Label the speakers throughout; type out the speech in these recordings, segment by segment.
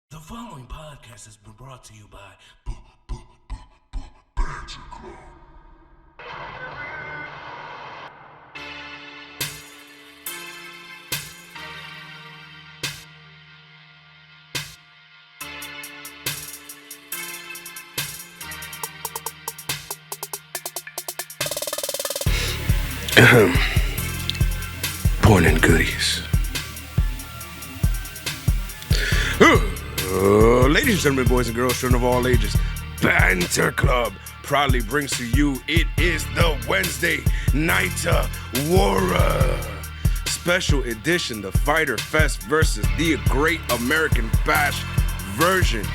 Speaker 1: The following podcast has been brought to you by Banter Club. Porn and goodies. Ladies and gentlemen, boys and girls, children of all ages, Banter Club proudly brings to you, it is the Wednesday Night War special edition, the Fyter Fest versus the Great American Bash version.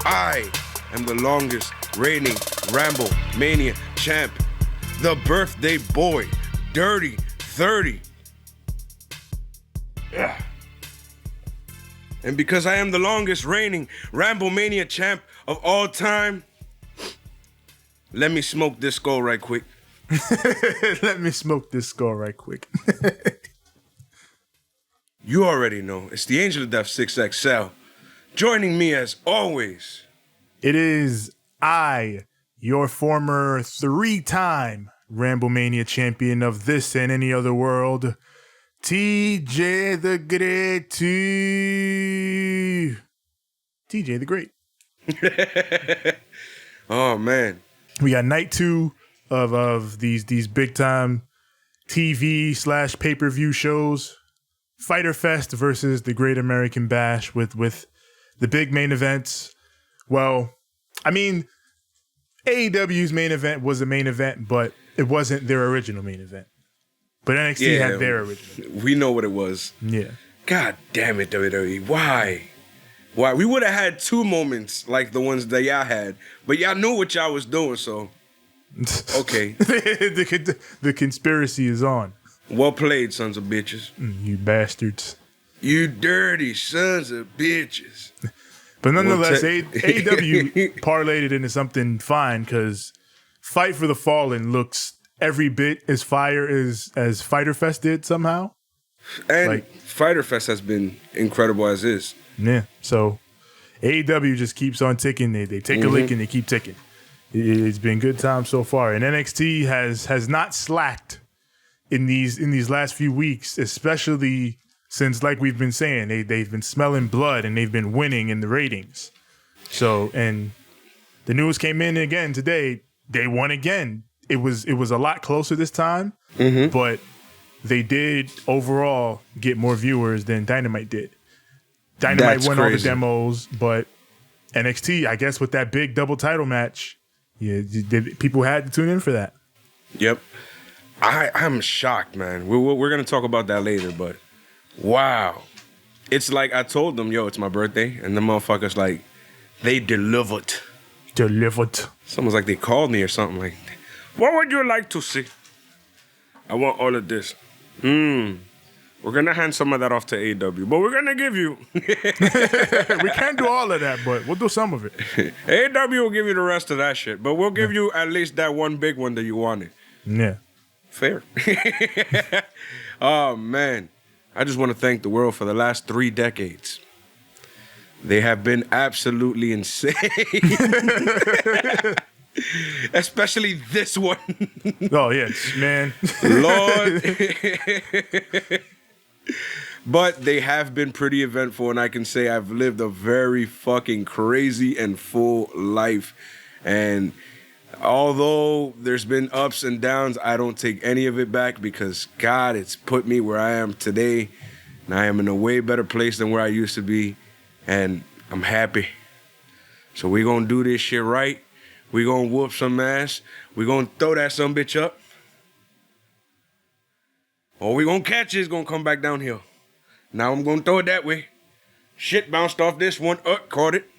Speaker 1: I am the longest reigning Ramble Mania champ, the birthday boy, Dirty 30. Yeah. And because I am the longest reigning Ramblemania champ of all time, let me smoke this skull right quick.
Speaker 2: Let me smoke this skull right quick.
Speaker 1: You already know, it's the Angel of Death 6XL. Joining me as always.
Speaker 2: It is I, your former 3-time Ramblemania champion of this and any other world, TJ the Great. TJ the Great.
Speaker 1: Oh, man.
Speaker 2: We got night 2 of these big time TV / pay-per-view shows. Fyter Fest versus the Great American Bash with the big main events. Well, I mean, AEW's main event was the main event, but it wasn't their original main event. But NXT had their original.
Speaker 1: We know what it was.
Speaker 2: Yeah.
Speaker 1: God damn it, WWE. Why? We would have had 2 moments like the ones that y'all had, but y'all knew what y'all was doing, so okay.
Speaker 2: the conspiracy is on.
Speaker 1: Well played, sons of bitches.
Speaker 2: You bastards.
Speaker 1: You dirty sons of bitches.
Speaker 2: But nonetheless, AEW parlayed it into something fine because Fight for the Fallen looks every bit as fire as Fyter Fest did somehow.
Speaker 1: And Fyter Fest has been incredible as is.
Speaker 2: Yeah. So AEW just keeps on ticking. They take a lick and they keep ticking. It's been good times so far. And NXT has not slacked in these last few weeks, especially since, like we've been saying, they've been smelling blood and they've been winning in the ratings. So, and the news came in again today. They won again. It was a lot closer this time, but they did overall get more viewers than Dynamite did. Dynamite won all the demos, but NXT, I guess, with that big double title match, people had to tune in for that.
Speaker 1: Yep. I'm shocked, man. We're going to talk about that later, but wow. It's like I told them, yo, it's my birthday, and the motherfuckers, like, they delivered. Someone's like, they called me or something like, what would you like to see? I want all of this. We're going to hand some of that off to AEW, but we're going to give you.
Speaker 2: We can't do all of that, but we'll do some of it.
Speaker 1: AEW will give you the rest of that shit, but we'll give you at least that one big one that you wanted.
Speaker 2: Yeah.
Speaker 1: Fair. Oh, man. I just want to thank the world for the last 3 decades. They have been absolutely insane. Especially this one.
Speaker 2: Oh, yes, man.
Speaker 1: Lord. But they have been pretty eventful, and I can say I've lived a very fucking crazy and full life. And although there's been ups and downs, I don't take any of it back because, God, it's put me where I am today. And I am in a way better place than where I used to be. And I'm happy. So we're going to do this shit right. We're going to whoop some ass. We're going to throw that some bitch up. Or we're going to catch it. It's going to come back downhill. Now I'm going to throw it that way. Shit bounced off this one. Caught it.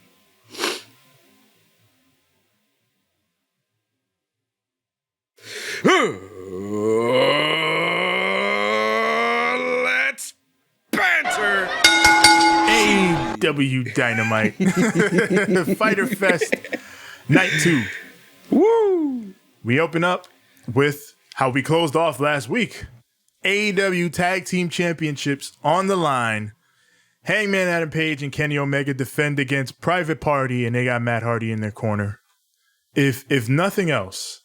Speaker 1: Let's banter.
Speaker 2: AEW Dynamite. Fyter Fest Night 2.
Speaker 1: Woo!
Speaker 2: We open up with how we closed off last week. AEW Tag Team Championships on the line. Hangman Adam Page and Kenny Omega defend against Private Party, and they got Matt Hardy in their corner. If nothing else,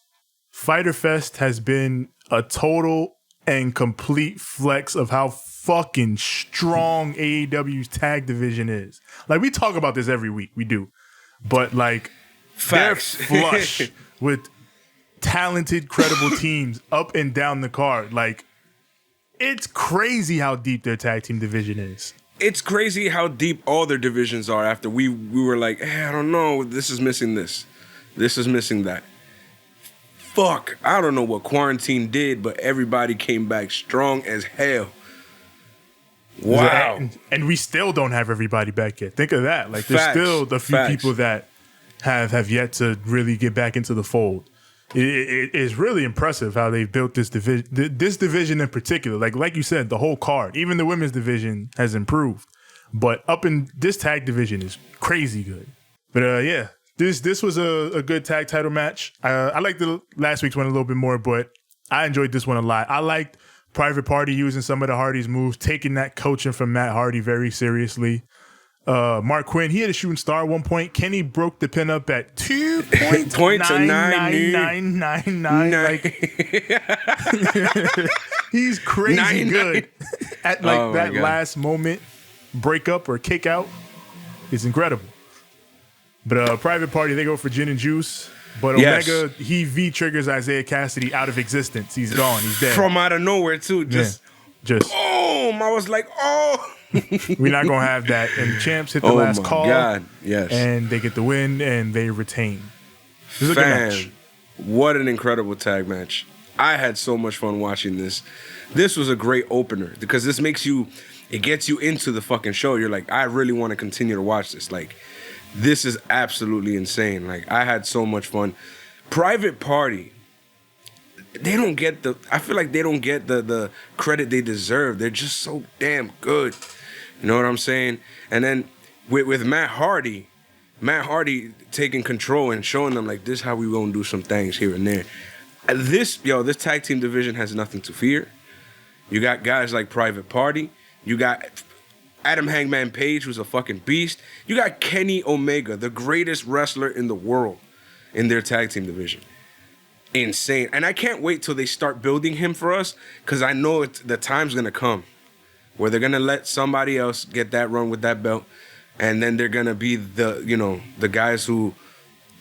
Speaker 2: Fyter Fest has been a total and complete flex of how fucking strong AEW's tag division is. Like, we talk about this every week. We do. But, like,
Speaker 1: Facts.
Speaker 2: they're flush with talented, credible teams up and down the card. Like, it's crazy how deep their tag team division is.
Speaker 1: It's crazy how deep all their divisions are after we were like, hey, I don't know, this is missing this. This is missing that. Fuck, I don't know what quarantine did, but everybody came back strong as hell. Wow.
Speaker 2: And we still don't have everybody back yet. Think of that. Like, there's
Speaker 1: Facts.
Speaker 2: still a few
Speaker 1: Facts.
Speaker 2: people that have yet to really get back into the fold. It is really impressive how they've built this division. This division in particular, like you said, the whole card, even the women's division has improved. But up in this tag division is crazy good. But yeah, this was a good tag title match. I liked the last week's one a little bit more, but I enjoyed this one a lot. I liked Private Party using some of the Hardy's moves, taking that coaching from Matt Hardy very seriously. Mark Quinn, he had a shooting star at one point. Kenny broke the pin up at 2.9999. Like, he's crazy good at like that last moment breakup or kick out. It's incredible. But Private Party, they go for gin and juice. But Omega, he V-triggers Isaiah Cassidy out of existence. He's gone. He's dead.
Speaker 1: From out of nowhere, too. Just boom. I was like, oh.
Speaker 2: We're not going to have that. And the champs hit the last call.
Speaker 1: God. Yes.
Speaker 2: And they get the win, and they retain. It was a good match.
Speaker 1: What an incredible tag match. I had so much fun watching this. This was a great opener because this makes you, it gets you into the fucking show. You're like, I really want to continue to watch this. Like, this is absolutely insane. Like, I had so much fun. Private Party, they don't get the, I feel like they don't get the credit they deserve. They're just so damn good. You know what I'm saying? And then with Matt Hardy taking control and showing them like, this is how we gonna do some things here and there. This tag team division has nothing to fear. You got guys like Private Party. You got Adam Hangman Page, who's a fucking beast. You got Kenny Omega, the greatest wrestler in the world, in their tag team division. Insane. And I can't wait till they start building him for us, because I know the time's going to come where they're going to let somebody else get that run with that belt, and then they're going to be the guys who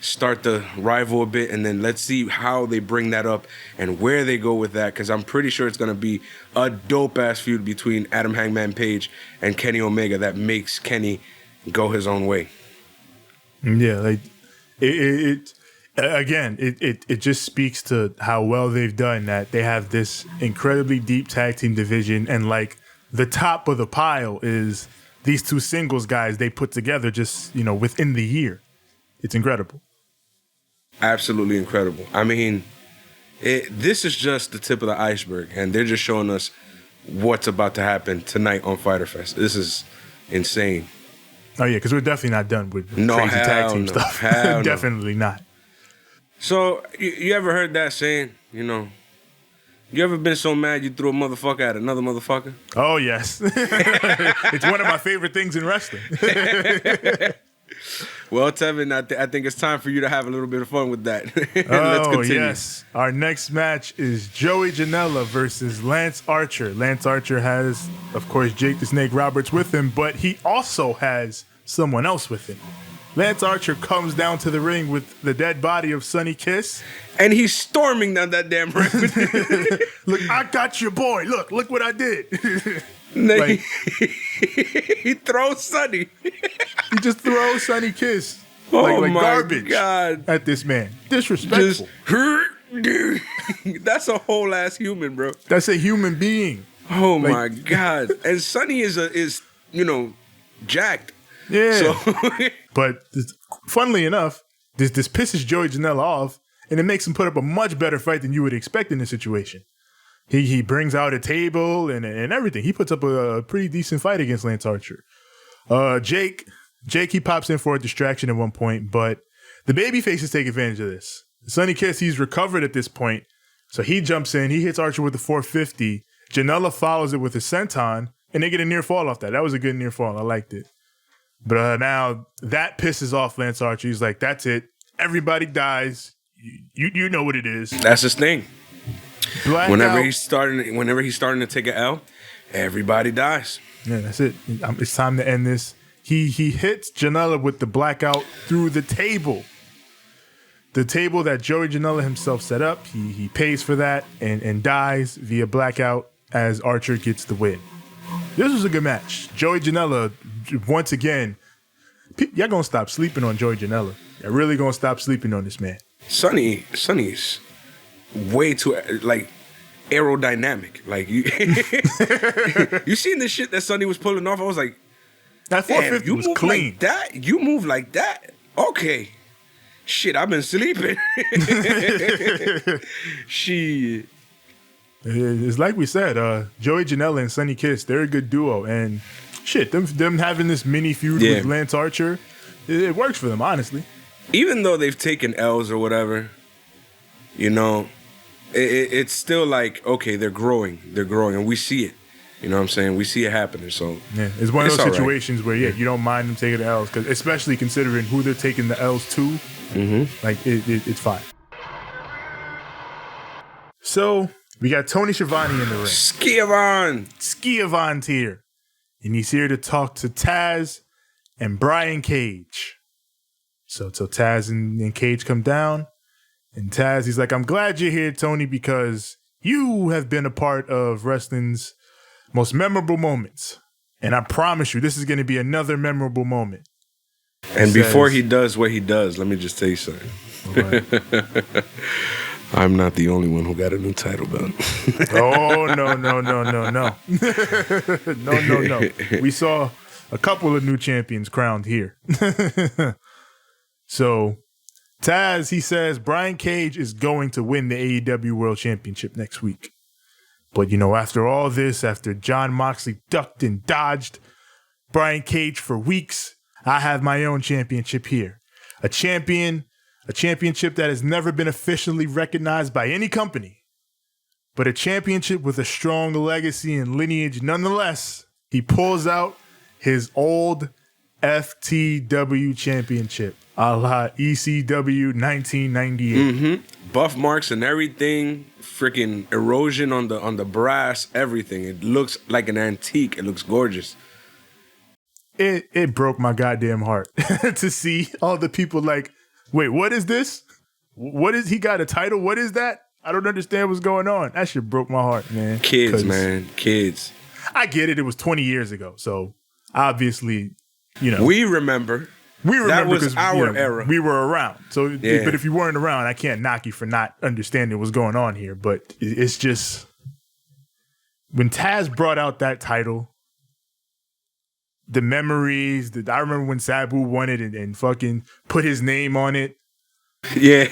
Speaker 1: start the rival a bit, and then let's see how they bring that up and where they go with that, because I'm pretty sure it's going to be a dope-ass feud between Adam Hangman Page and Kenny Omega that makes Kenny go his own way.
Speaker 2: Yeah, like it just speaks to how well they've done that. They have this incredibly deep tag team division, and like the top of the pile is these two singles guys they put together just, within the year. It's incredible.
Speaker 1: Absolutely incredible. I mean, this is just the tip of the iceberg, and they're just showing us what's about to happen tonight on Fyter Fest. This is insane.
Speaker 2: Oh, yeah, because we're definitely not done with crazy tag team stuff. Definitely not. So,
Speaker 1: you ever heard that saying, you ever been so mad you threw a motherfucker at another motherfucker?
Speaker 2: Oh, yes. It's one of my favorite things in wrestling.
Speaker 1: Well, Tevin, I think it's time for you to have a little bit of fun with that.
Speaker 2: Let's continue. Yes. Our next match is Joey Janela versus Lance Archer. Lance Archer has, of course, Jake the Snake Roberts with him, but he also has someone else with him. Lance Archer comes down to the ring with the dead body of Sonny Kiss.
Speaker 1: And he's storming down that damn ring.
Speaker 2: Look, I got your boy. Look what I did.
Speaker 1: Like, he throws Sonny.
Speaker 2: He just throws Sonny Kiss
Speaker 1: like my
Speaker 2: garbage
Speaker 1: God.
Speaker 2: At this man. Disrespectful.
Speaker 1: That's a whole ass human, bro.
Speaker 2: That's a human being.
Speaker 1: Oh my God. And Sonny is jacked.
Speaker 2: Yeah.
Speaker 1: So
Speaker 2: but funnily enough, this pisses Joey Janela off, and it makes him put up a much better fight than you would expect in this situation. He brings out a table and everything. He puts up a pretty decent fight against Lance Archer. Jake, he pops in for a distraction at one point, but the baby faces take advantage of this. Sonny Kiss, he's recovered at this point, so he jumps in. He hits Archer with a 450. Janela follows it with a senton, And they get a near fall off that. That was a good near fall. I liked it. But now that pisses off Lance Archer. He's like, that's it. Everybody dies. You know what it is.
Speaker 1: That's his thing.
Speaker 2: Whenever
Speaker 1: he's starting to take an L, everybody dies.
Speaker 2: Yeah, that's it. It's time to end this. He hits Janela with the blackout through the table. The table that Joey Janela himself set up. He pays for that and dies via blackout as Archer gets the win. This was a good match. Joey Janela, once again, y'all gonna stop sleeping on Joey Janela. Y'all really gonna stop sleeping on this man.
Speaker 1: Sonny's way too like aerodynamic. Like you, you seen the shit that Sonny was pulling off? I was like,
Speaker 2: that 450 was clean.
Speaker 1: Like that? You move like that? Okay. Shit, I've been sleeping. Shit.
Speaker 2: It's like we said, Joey Janela and Sonny Kiss, they're a good duo. And shit, them having this mini feud with Lance Archer, it works for them, honestly.
Speaker 1: Even though they've taken L's or whatever, you know, it's still like, okay, they're growing, and we see it. You know what I'm saying? We see it happening. So
Speaker 2: yeah, it's one of those situations where you don't mind them taking the L's, because especially considering who they're taking the L's to, like it's fine. So we got Tony Schiavone in the ring. Schiavone's here, and he's here to talk to Taz and Brian Cage. So Taz and Cage come down, and Taz, he's like, I'm glad you're here, Tony, because you have been a part of wrestling's most memorable moments. And I promise you, this is going to be another memorable moment.
Speaker 1: And before he does what he does, let me just tell you something.
Speaker 2: Right.
Speaker 1: I'm not the only one who got a new title belt.
Speaker 2: Oh, no. No. We saw a couple of new champions crowned here. So Taz, he says Brian Cage is going to win the AEW World Championship next week. But, you know, after all this, after Jon Moxley ducked and dodged Brian Cage for weeks, I have my own championship here. A championship that has never been officially recognized by any company, but a championship with a strong legacy and lineage nonetheless. He pulls out his old FTW championship, a la ECW 1998.
Speaker 1: Buff marks and everything, freaking erosion on the brass, everything. It looks like an antique. It looks gorgeous.
Speaker 2: It broke my goddamn heart to see all the people like, wait, what is this? What is he got a title? What is that? I don't understand what's going on. That shit broke my heart, man.
Speaker 1: Kids.
Speaker 2: I get it. It was 20 years ago, so obviously, you know,
Speaker 1: we remember. That was our era.
Speaker 2: We were around. So, but if you weren't around, I can't knock you for not understanding what's going on here. But it's just, when Taz brought out that title, the memories, I remember when Sabu won it and fucking put his name on it.
Speaker 1: Yeah.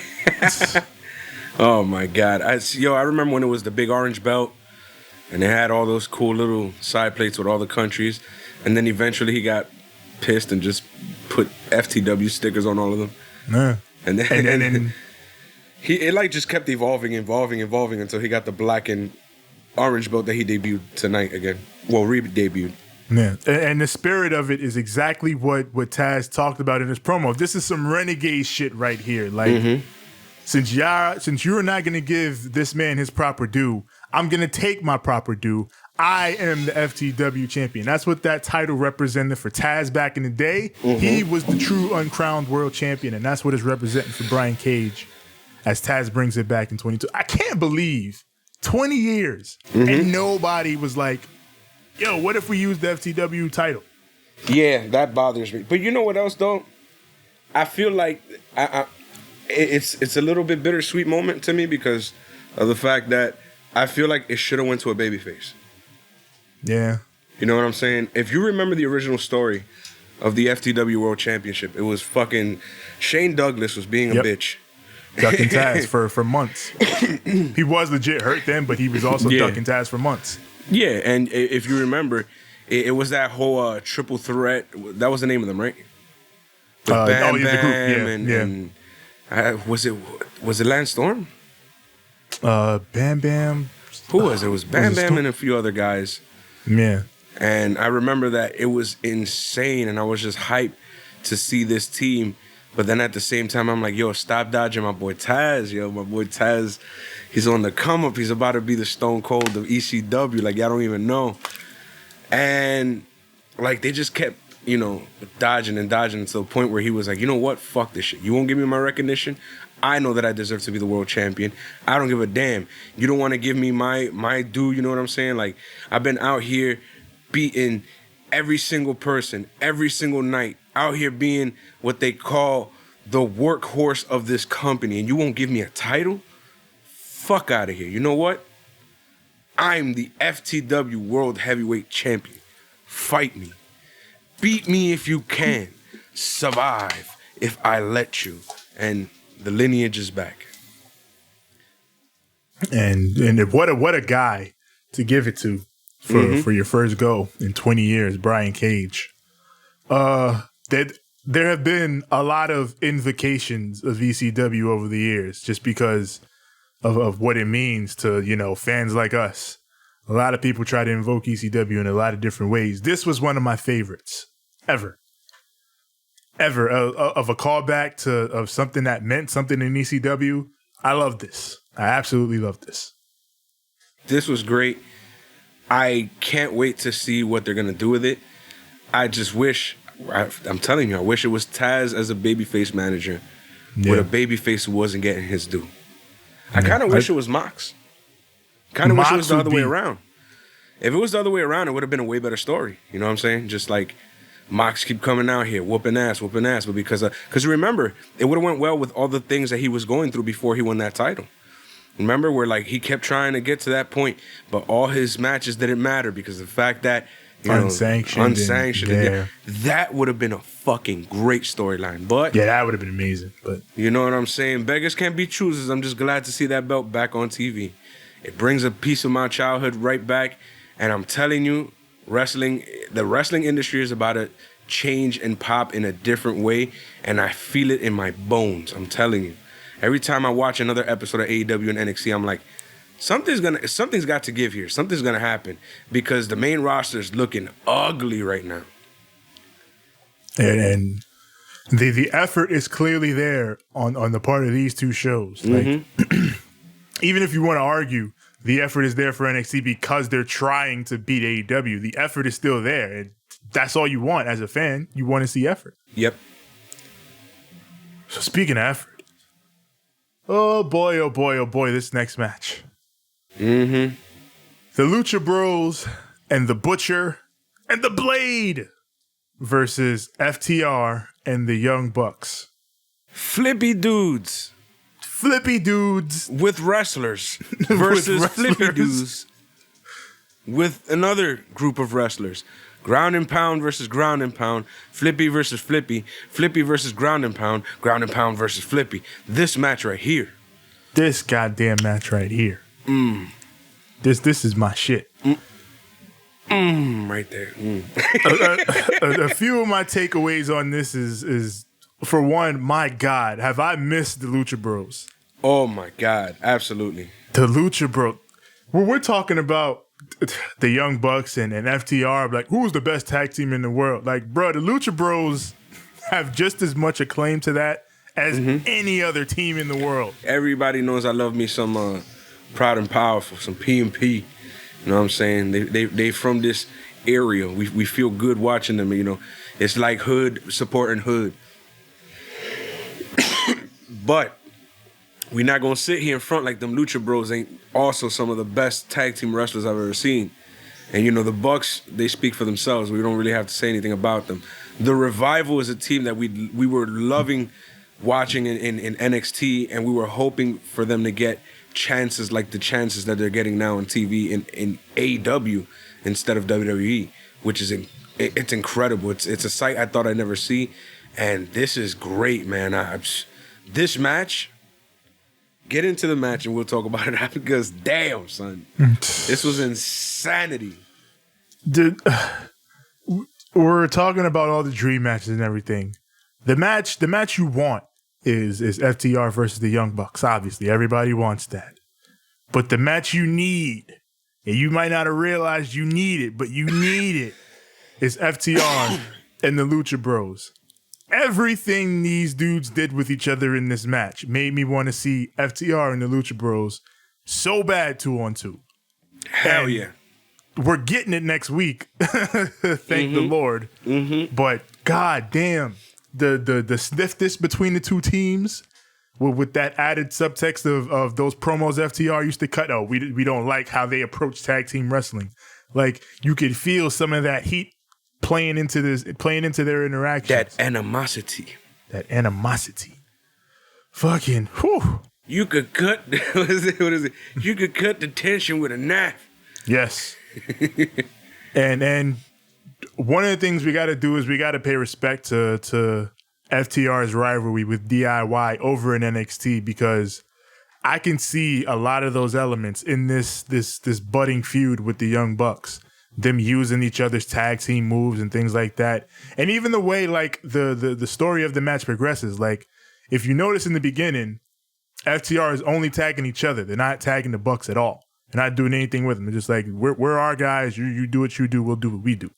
Speaker 1: Oh my God. I remember when it was the big orange belt and they had all those cool little side plates with all the countries. And then eventually he got pissed and just put FTW stickers on all of them.
Speaker 2: Yeah.
Speaker 1: And then it like just kept evolving until he got the black and orange belt that he debuted tonight again. Well, re-debuted.
Speaker 2: Yeah. And the spirit of it is exactly what Taz talked about in his promo. This is some renegade shit right here. Like, since you're not going to give this man his proper due, I'm going to take my proper due. I am the FTW champion. That's what that title represented for Taz back in the day. He was the true uncrowned world champion, and that's what it's representing for Brian Cage as Taz brings it back in 22. I can't believe 20 years and nobody was like, yo, what if we use the FTW title?
Speaker 1: Yeah, that bothers me. But you know what else, though? I feel like it's a little bit bittersweet moment to me because of the fact that I feel like it should have went to a babyface.
Speaker 2: Yeah.
Speaker 1: You know what I'm saying? If you remember the original story of the FTW World Championship, it was fucking Shane Douglas was being a bitch.
Speaker 2: Ducking Taz for months. He was legit hurt then, but he was also ducking Taz for months.
Speaker 1: Yeah, and if you remember, it was that whole triple threat. That was the name of them, right? With Bam Bam and was it Lance Storm?
Speaker 2: Bam Bam.
Speaker 1: Who was it? It was Bam Bam and a few other guys.
Speaker 2: Yeah.
Speaker 1: And I remember that it was insane, and I was just hyped to see this team. But then at the same time, I'm like, yo, stop dodging my boy Taz. Yo, my boy Taz, he's on the come up. He's about to be the Stone Cold of ECW. Like, y'all don't even know. And, like, they just kept, dodging and dodging to the point where he was like, you know what? Fuck this shit. You won't give me my recognition? I know that I deserve to be the world champion. I don't give a damn. You don't want to give me my due, you know what I'm saying? Like, I've been out here beating every single person, every single night, out here being what they call the workhorse of this company, and you won't give me a title? Fuck out of here. You know what? I'm the FTW World Heavyweight Champion. Fight me. Beat me if you can. Survive if I let you. And the lineage is back.
Speaker 2: And what a guy to give it to for your first go in 20 years, Brian Cage. There have been a lot of invocations of ECW over the years just because of what it means to, fans like us. A lot of people try to invoke ECW in a lot of different ways. This was one of my favorites ever of a callback of something that meant something in ECW. I love this. I absolutely love this.
Speaker 1: This was great. I can't wait to see what they're going to do with it. I just wish, I'm telling you, I wish it was Taz as a babyface manager with a babyface who wasn't getting his due. I kind of wish it was Mox. Kind of wish it was the other way around. If it was the other way around, it would have been a way better story. You know what I'm saying? Just like Mox keep coming out here, whooping ass. But because remember, it would have went well with all the things that he was going through before he won that title. Remember where like he kept trying to get to that point, but all his matches didn't matter because of the fact that unsanctioned. That would have been a fucking great storyline. But
Speaker 2: yeah, that would have been amazing. But
Speaker 1: you know what I'm saying? Beggars can't be choosers. I'm just glad to see that belt back on TV. It brings a piece of my childhood right back. And I'm telling you, the wrestling industry is about to change and pop in a different way. And I feel it in my bones. I'm telling you. Every time I watch another episode of AEW and NXT, I'm like, something's got to give here. Something's gonna happen because the main roster is looking ugly right now.
Speaker 2: And the effort is clearly there on the part of these two shows. Like, even if you want to argue the effort is there for NXT because they're trying to beat AEW, the effort is still there. And that's all you want as a fan. You want to see effort.
Speaker 1: Yep.
Speaker 2: So speaking of effort, oh boy, this next match. The Lucha Bros and the Butcher and the Blade versus FTR and the Young Bucks.
Speaker 1: Flippy dudes with wrestlers versus flippy dudes with another group of wrestlers. Ground and pound versus ground and pound, flippy versus flippy, flippy versus ground and pound versus flippy. This match right here.
Speaker 2: This goddamn match right here. This is my shit.
Speaker 1: Right there.
Speaker 2: A few of my takeaways on this is for one, my God, have I missed the Lucha Bros?
Speaker 1: Oh my God, absolutely.
Speaker 2: The Lucha Bros. When we're talking about the Young Bucks and FTR, like, who's the best tag team in the world? Like, bro, the Lucha Bros have just as much acclaim to that as any other team in the world.
Speaker 1: Everybody knows I love me some Proud and Powerful, some P&P. You know what I'm saying? They from this area. We feel good watching them, you know. It's like hood supporting hood. But we're not going to sit here in front like them Lucha Bros ain't also some of the best tag team wrestlers I've ever seen. And, you know, the Bucks, they speak for themselves. We don't really have to say anything about them. The Revival is a team that we were loving watching in NXT, and we were hoping for them to get chances like the chances that they're getting now on TV in AEW instead of WWE, which is it's incredible. It's a sight I thought I'd never see, and this is great, man. This match, get into the match and we'll talk about it because damn, son, this was insanity.
Speaker 2: We're talking about all the dream matches and everything. The match you want is FTR versus the Young Bucks. Obviously, everybody wants that. But the match you need and you might not have realized you need it, but you need it, is FTR and the Lucha Bros. Everything these dudes did with each other in this match made me want to see FTR and the Lucha Bros so bad 2-on-2.
Speaker 1: Hell yeah.
Speaker 2: We're getting it next week. Thank the Lord. But god damn, the stiffness between the two teams with that added subtext of those promos FTR used to cut. Oh, we don't like how they approach tag team wrestling. Like you could feel some of that heat playing into their interactions.
Speaker 1: That animosity.
Speaker 2: Fucking whew.
Speaker 1: You could cut what is it? You could cut the tension with a knife.
Speaker 2: Yes. and one of the things we got to do is we got to pay respect to FTR's rivalry with DIY over in NXT, because I can see a lot of those elements in this budding feud with the Young Bucks, them using each other's tag team moves and things like that. And even the way like the story of the match progresses, like if you notice in the beginning, FTR is only tagging each other. They're not tagging the Bucks at all. They're not doing anything with them. They're just like, we're our guys. You do what you do. We'll do what we do.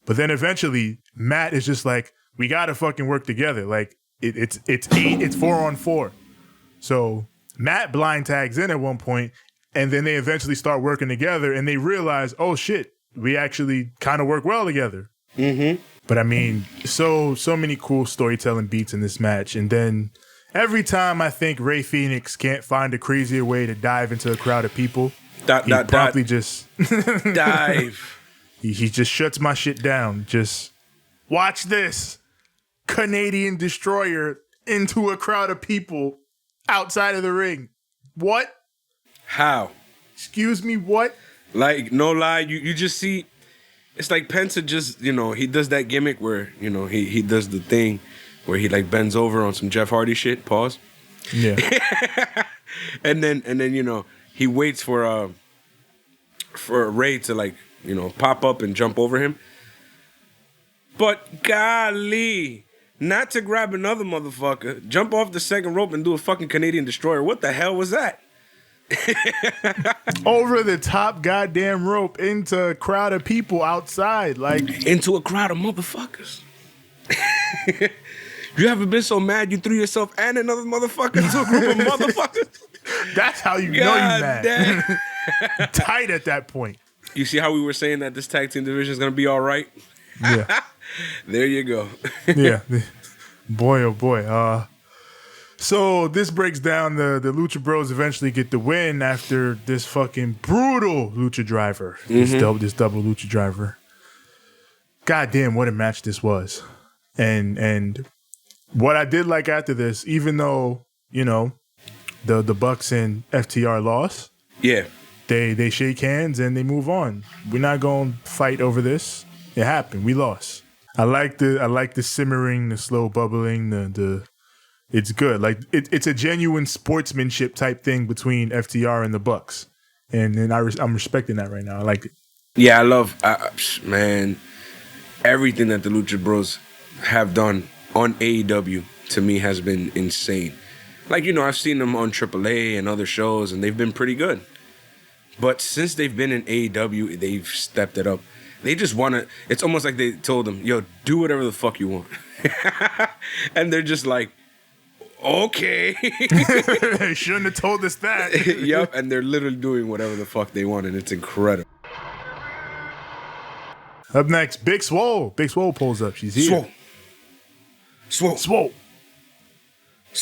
Speaker 2: But then eventually, Matt is just like, we got to fucking work together. Like, it's 4-on-4. So Matt blind tags in at one point, and then they eventually start working together, and they realize, oh shit, we actually kind of work well together. But I mean, so many cool storytelling beats in this match. And then every time I think Rey Fenix can't find a crazier way to dive into a crowd of people, he promptly just
Speaker 1: dive.
Speaker 2: He just shuts my shit down. Just watch this Canadian Destroyer into a crowd of people outside of the ring. What?
Speaker 1: How?
Speaker 2: Excuse me, what?
Speaker 1: Like, no lie, you just see, it's like Penta just, he does that gimmick where, he does the thing where he like bends over on some Jeff Hardy shit, pause.
Speaker 2: Yeah.
Speaker 1: and then he waits for Ray to like, pop up and jump over him. But golly, not to grab another motherfucker, jump off the second rope and do a fucking Canadian Destroyer. What the hell was that?
Speaker 2: Over the top goddamn rope into a crowd of people outside, like
Speaker 1: into a crowd of motherfuckers. You ever been so mad you threw yourself and another motherfucker into a group of motherfuckers?
Speaker 2: That's how you know you mad. Tight at that point.
Speaker 1: You see how we were saying that this tag team division is gonna be all right?
Speaker 2: Yeah.
Speaker 1: There you go.
Speaker 2: Yeah. Boy, oh boy. So this breaks down the Lucha Bros eventually get the win after this fucking brutal Lucha Driver. This double Lucha Driver. God damn, what a match this was. And what I did like after this, even though, the Bucks and FTR lost. Yeah. They shake hands and they move on. We're not going to fight over this. It happened. We lost. I like the simmering, the slow bubbling, the it's good. Like it's a genuine sportsmanship type thing between FTR and the Bucks, and I'm respecting that right now. I like it. Yeah, I love man, everything that the Lucha Bros have done on AEW to me has been insane. Like I've seen them on AAA and other shows, and they've been pretty good. But since they've been in AEW, they've stepped it up. They just want to. It's almost like they told them, "Yo, do whatever the fuck you want," and they're just like, okay. They shouldn't have told us that. Yep, and they're literally doing whatever the fuck they want, and it's incredible. Up next, Big Swole. Big Swole pulls up. She's here. Swole.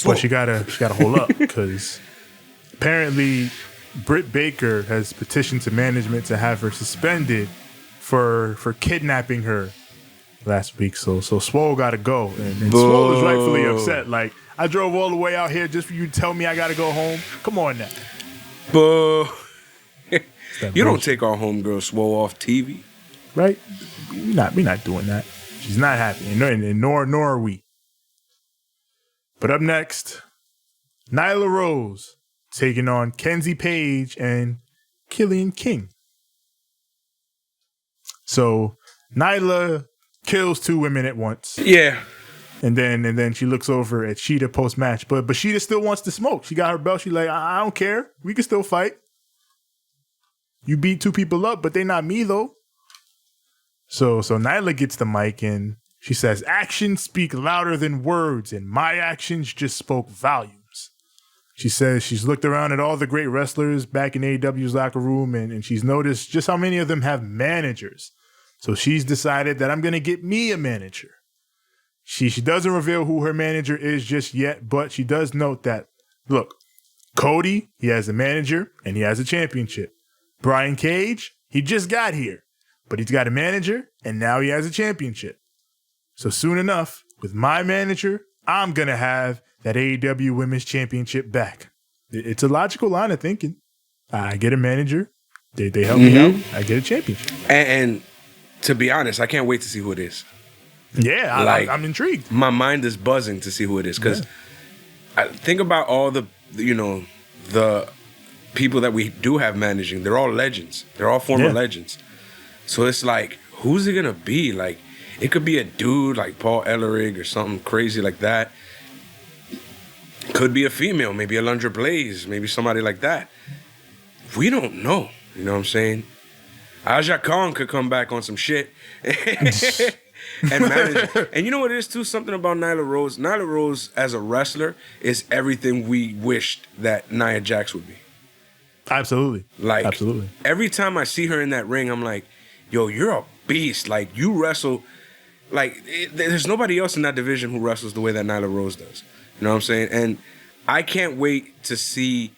Speaker 2: But she gotta hold up because apparently Britt Baker has petitioned to management to have her suspended for kidnapping her last week. So Swole gotta go, and Swole is rightfully upset. Like, I drove all the way out here just for you to tell me I gotta go home. Come on now. Boo. You don't take our homegirl Swole off TV. Right? We not doing that. She's not happy, and nor are we. But up next, Nyla Rose taking on Kenzie Page and Killian King. So Nyla kills two women at once. Yeah. And then she looks over at Sheeta post match, but Sheeta still wants to smoke. She got her belt. She's like, I don't care. We can still fight. You beat 2 people up, but they not me though. So Nyla gets the mic and she says, actions speak louder than words, and my actions just spoke volumes. She says she's looked around at all the great wrestlers back in AEW's locker room, and she's noticed just how many of them have managers. So she's decided that I'm going to get me a manager. She doesn't reveal who her manager is just yet, but she does note that, look, Cody, he has a manager and he has a championship. Brian Cage, he just got here, but he's got a manager and now he has a championship. So soon enough, with my manager, I'm going to have that AEW Women's Championship back. It's a logical line of thinking. I get a manager. They help me out. I get a championship.
Speaker 1: And to be honest, I can't wait to see who it is.
Speaker 2: Yeah, I'm intrigued.
Speaker 1: My mind is buzzing to see who it is because I think about all the people that we do have managing. They're all legends. They're all former legends. So it's like, who's it gonna be? Like, it could be a dude like Paul Ellering or something crazy like that. Could be a female, maybe Alundra Blaze, maybe somebody like that. We don't know. You know what I'm saying? Aja Khan could come back on some shit and manage. And you know what it is too? Something about Nyla Rose. Nyla Rose as a wrestler is everything we wished that Nia Jax would be.
Speaker 2: Absolutely.
Speaker 1: Like,
Speaker 2: absolutely.
Speaker 1: Every time I see her in that ring, I'm like, yo, you're a beast. Like, you wrestle. Like, there's nobody else in that division who wrestles the way that Nyla Rose does. You know what I'm saying? And I can't wait to see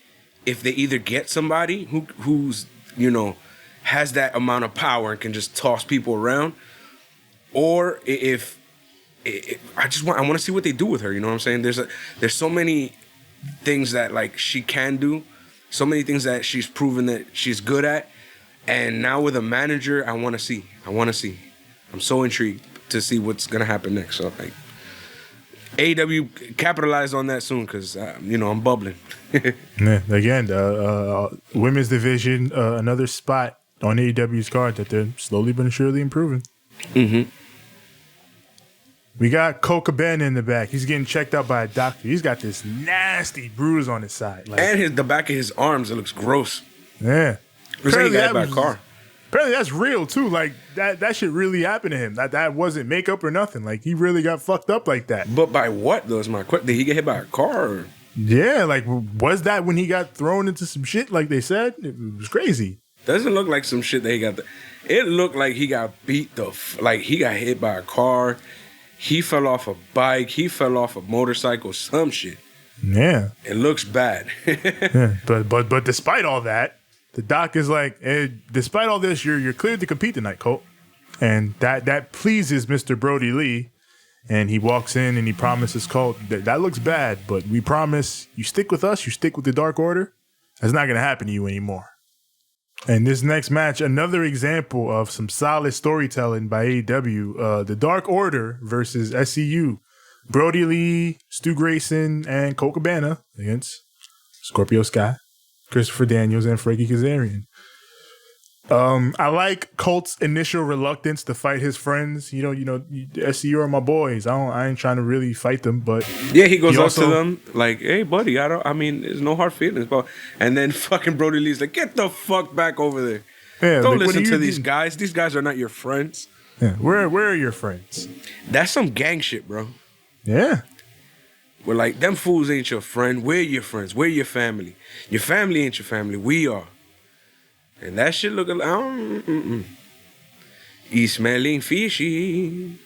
Speaker 1: if they either get somebody who's, you know, has that amount of power and can just toss people around, or if I want to see what they do with her. You know what I'm saying? There's so many things that like she can do, so many things that she's proven that she's good at, and now with a manager, I want to see. I'm so intrigued to see what's gonna happen next. So like, AEW capitalized on that soon because I'm bubbling.
Speaker 2: Again, women's division, another spot on AEW's card that they're slowly but surely improving. Mm-hmm. We got Colt Cabana in the back. He's getting checked out by a doctor. He's got this nasty bruise on his side,
Speaker 1: and the back of his arms. It looks gross.
Speaker 2: Yeah,
Speaker 1: looks like he got hit by a car.
Speaker 2: Apparently that's real too. Like that shit really happened to him. That wasn't makeup or nothing. Like he really got fucked up like that.
Speaker 1: But by what though? Is my question. Did he get hit by a car? Or?
Speaker 2: Yeah, like was that when he got thrown into some shit? Like they said, it was crazy.
Speaker 1: Doesn't look like some shit that he got. It looked like he got beat like he got hit by a car. He fell off a bike. He fell off a motorcycle. Some shit.
Speaker 2: Yeah,
Speaker 1: it looks bad.
Speaker 2: Yeah, but despite all that. The doc is like, hey, despite all this, you're cleared to compete tonight, Colt. And that pleases Mr. Brody Lee. And he walks in and he promises Colt, that looks bad, but we promise you stick with us, you stick with the Dark Order. That's not going to happen to you anymore. And this next match, another example of some solid storytelling by AEW, the Dark Order versus SCU. Brody Lee, Stu Grayson, and Colt Cabana against Scorpio Sky, Christopher Daniels, and Frankie Kazarian. I like Colt's initial reluctance to fight his friends. You know, SCU are my boys. I ain't trying to really fight them, but
Speaker 1: yeah, he goes up to them like, "Hey, buddy, there's no hard feelings." But and then fucking Brody Lee's like, "Get the fuck back over there!
Speaker 2: Yeah,
Speaker 1: don't listen to these guys. These guys are not your friends."
Speaker 2: Yeah, where are your friends?
Speaker 1: That's some gang shit, bro.
Speaker 2: Yeah.
Speaker 1: We're like, them fools ain't your friend. We're your friends. We're your family. Your family ain't your family. We are. And that shit look like, he's smelling fishy.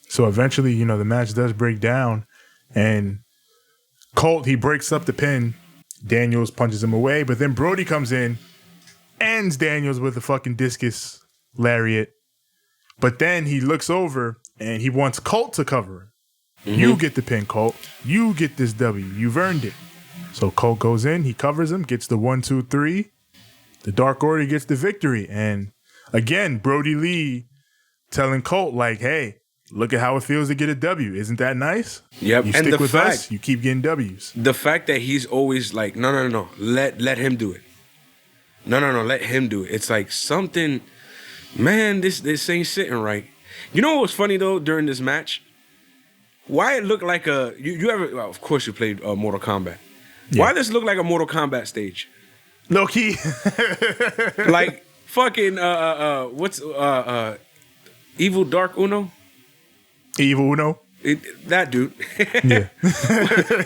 Speaker 2: So eventually, the match does break down. And Colt, he breaks up the pin. Daniels punches him away. But then Brody comes in, ends Daniels with a fucking discus lariat. But then he looks over and he wants Colt to cover him. Mm-hmm. You get the pin, Colt. You get this W. You've earned it. So Colt goes in, he covers him, gets the 1, 2, 3. The Dark Order gets the victory. And again, Brody Lee telling Colt, like, hey, look at how it feels to get a W. Isn't that nice?
Speaker 1: Yep.
Speaker 2: You stick with us, you keep getting W's.
Speaker 1: The fact that he's always like, no. Let him do it. No, let him do it. It's like something, man, this ain't sitting right. You know what was funny, though, during this match? Why it looked like you ever, well, of course you played Mortal Kombat. Yeah. Why this look like a Mortal Kombat stage?
Speaker 2: Low key.
Speaker 1: Like fucking what's Evil Dark Uno?
Speaker 2: Evil Uno?
Speaker 1: That dude.
Speaker 2: Yeah.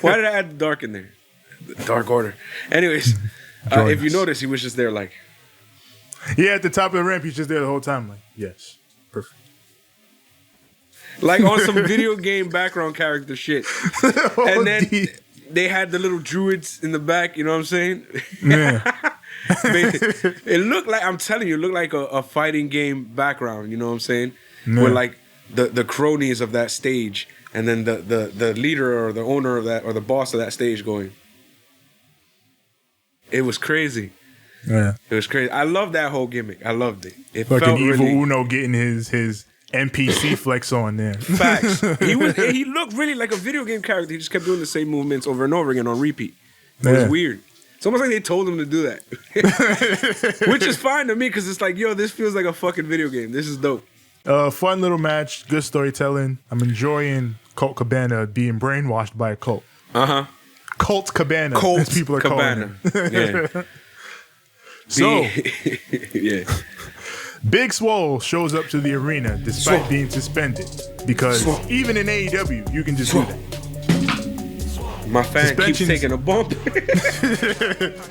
Speaker 1: Why did I add the dark in there? The Dark Order. Anyways, if you notice, he was just there like.
Speaker 2: Yeah, at the top of the ramp, he's just there the whole time. Like, yes. Perfect.
Speaker 1: Like on some video game background character shit. And then they had the little druids in the back, you know what I'm saying?
Speaker 2: Yeah.
Speaker 1: It looked like, I'm telling you, it looked like a fighting game background, you know what I'm saying?
Speaker 2: Yeah.
Speaker 1: With like the cronies of that stage and then the leader or the owner of that or the boss of that stage going. It was crazy.
Speaker 2: Yeah.
Speaker 1: It was crazy. I love that whole gimmick. I loved it. It
Speaker 2: Fucking
Speaker 1: felt
Speaker 2: Evil
Speaker 1: really,
Speaker 2: Uno getting his NPC flex on there.
Speaker 1: facts. He looked really like a video game character. He just kept doing the same movements over and over again on repeat. It was weird. It's almost like they told him to do that. Which is fine to me because it's like, yo, this feels like a fucking video game. This is dope.
Speaker 2: Fun little match. Good storytelling. I'm enjoying Colt Cabana being brainwashed by a cult.
Speaker 1: Uh-huh.
Speaker 2: Colt Cabana, as people are
Speaker 1: Cabana.
Speaker 2: calling him.
Speaker 1: Yeah.
Speaker 2: So,
Speaker 1: yeah.
Speaker 2: Big Swole shows up to the arena despite being suspended because even in AEW, you can just do that.
Speaker 1: My fan keeps taking a bump.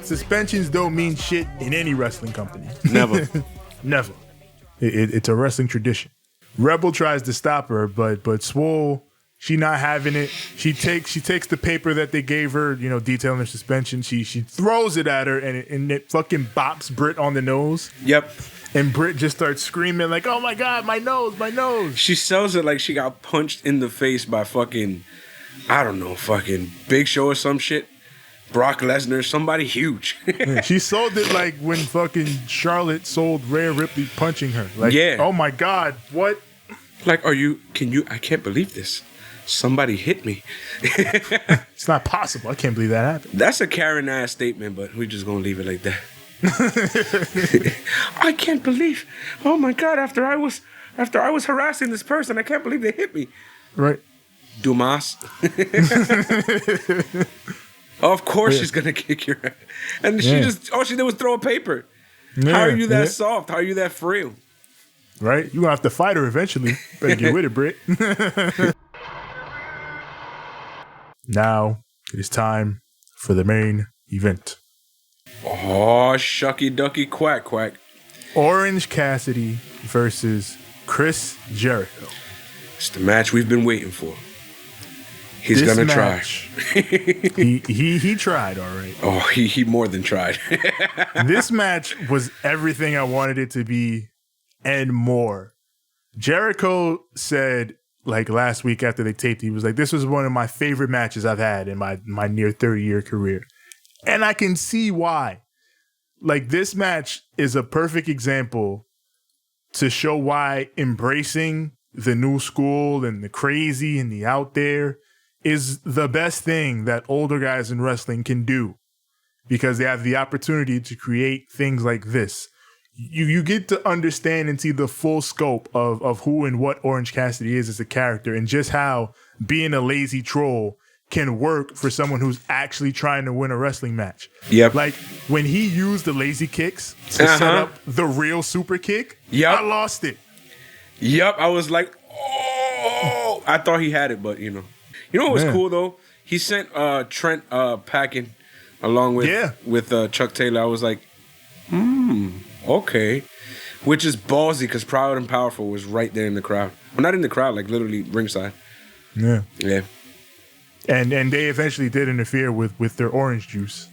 Speaker 2: Suspensions don't mean shit in any wrestling company.
Speaker 1: Never.
Speaker 2: Never. It's a wrestling tradition. Rebel tries to stop her, but Swole, she not having it. She takes the paper that they gave her, you know, detailing her suspension. She throws it at her, and it fucking bops Britt on the nose.
Speaker 1: Yep.
Speaker 2: And Britt just starts screaming like, "Oh my god, my nose, my nose!"
Speaker 1: She sells it like she got punched in the face by fucking, I don't know, fucking Big Show or some shit. Brock Lesnar, somebody huge.
Speaker 2: Yeah, she sold it like when fucking Charlotte sold Rhea Ripley punching her. Like,
Speaker 1: yeah.
Speaker 2: Oh my god, what?
Speaker 1: Like, I can't believe this. Somebody hit me.
Speaker 2: It's not possible. I can't believe that happened.
Speaker 1: That's a Karen ass statement, but we're just gonna leave it like that. I can't believe. Oh my god! After I was harassing this person, I can't believe they hit me.
Speaker 2: Right.
Speaker 1: Dumas. Of course she's gonna kick your ass. And she all she did was throw a paper.
Speaker 2: Yeah,
Speaker 1: How are you that soft? How are you that frail?
Speaker 2: Right? You're gonna have to fight her eventually. Better get with it, Britt. Now it is time for the main event.
Speaker 1: Oh, shucky ducky quack quack.
Speaker 2: Orange Cassidy versus Chris Jericho.
Speaker 1: It's the match we've been waiting for. He's gonna try.
Speaker 2: he tried, all right.
Speaker 1: Oh, he more than tried.
Speaker 2: This match was everything I wanted it to be and more. Jericho said, like last week after they taped, he was like, "This was one of my favorite matches I've had in my near 30-year career." And I can see why. Like, this match is a perfect example to show why embracing the new school and the crazy and the out there is the best thing that older guys in wrestling can do, because they have the opportunity to create things like this. You get to understand and see the full scope of who and what Orange Cassidy is as a character, and just how being a lazy troll can work for someone who's actually trying to win a wrestling match.
Speaker 1: Yep.
Speaker 2: Like when he used the lazy kicks to set up the real super kick, I lost it.
Speaker 1: Yep. I was like, oh, I thought he had it, but you know what was cool though? He sent Trent packing along with Chuck Taylor. I was like, okay. Which is ballsy because Proud and Powerful was right there in the crowd. Well, not in the crowd, like literally ringside.
Speaker 2: Yeah.
Speaker 1: Yeah.
Speaker 2: And they eventually did interfere with their orange juice.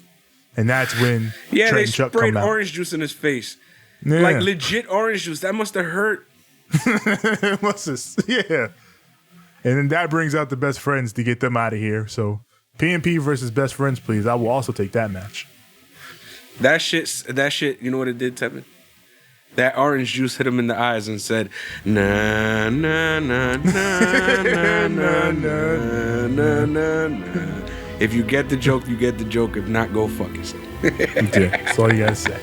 Speaker 2: And that's when Trent
Speaker 1: they
Speaker 2: and Chuck
Speaker 1: sprayed
Speaker 2: come out.
Speaker 1: orange juice in his face.
Speaker 2: Yeah.
Speaker 1: Like legit orange juice. That must have hurt.
Speaker 2: Yeah. And then that brings out the best friends to get them out of here. So PNP versus best friends, please. I will also take that match.
Speaker 1: That shit, you know what it did, Tevin? That orange juice hit him in the eyes and said, na na na na na na na na na. If you get the joke, you get the joke. If not, go fuck yourself.
Speaker 2: Okay, that's all you gotta say.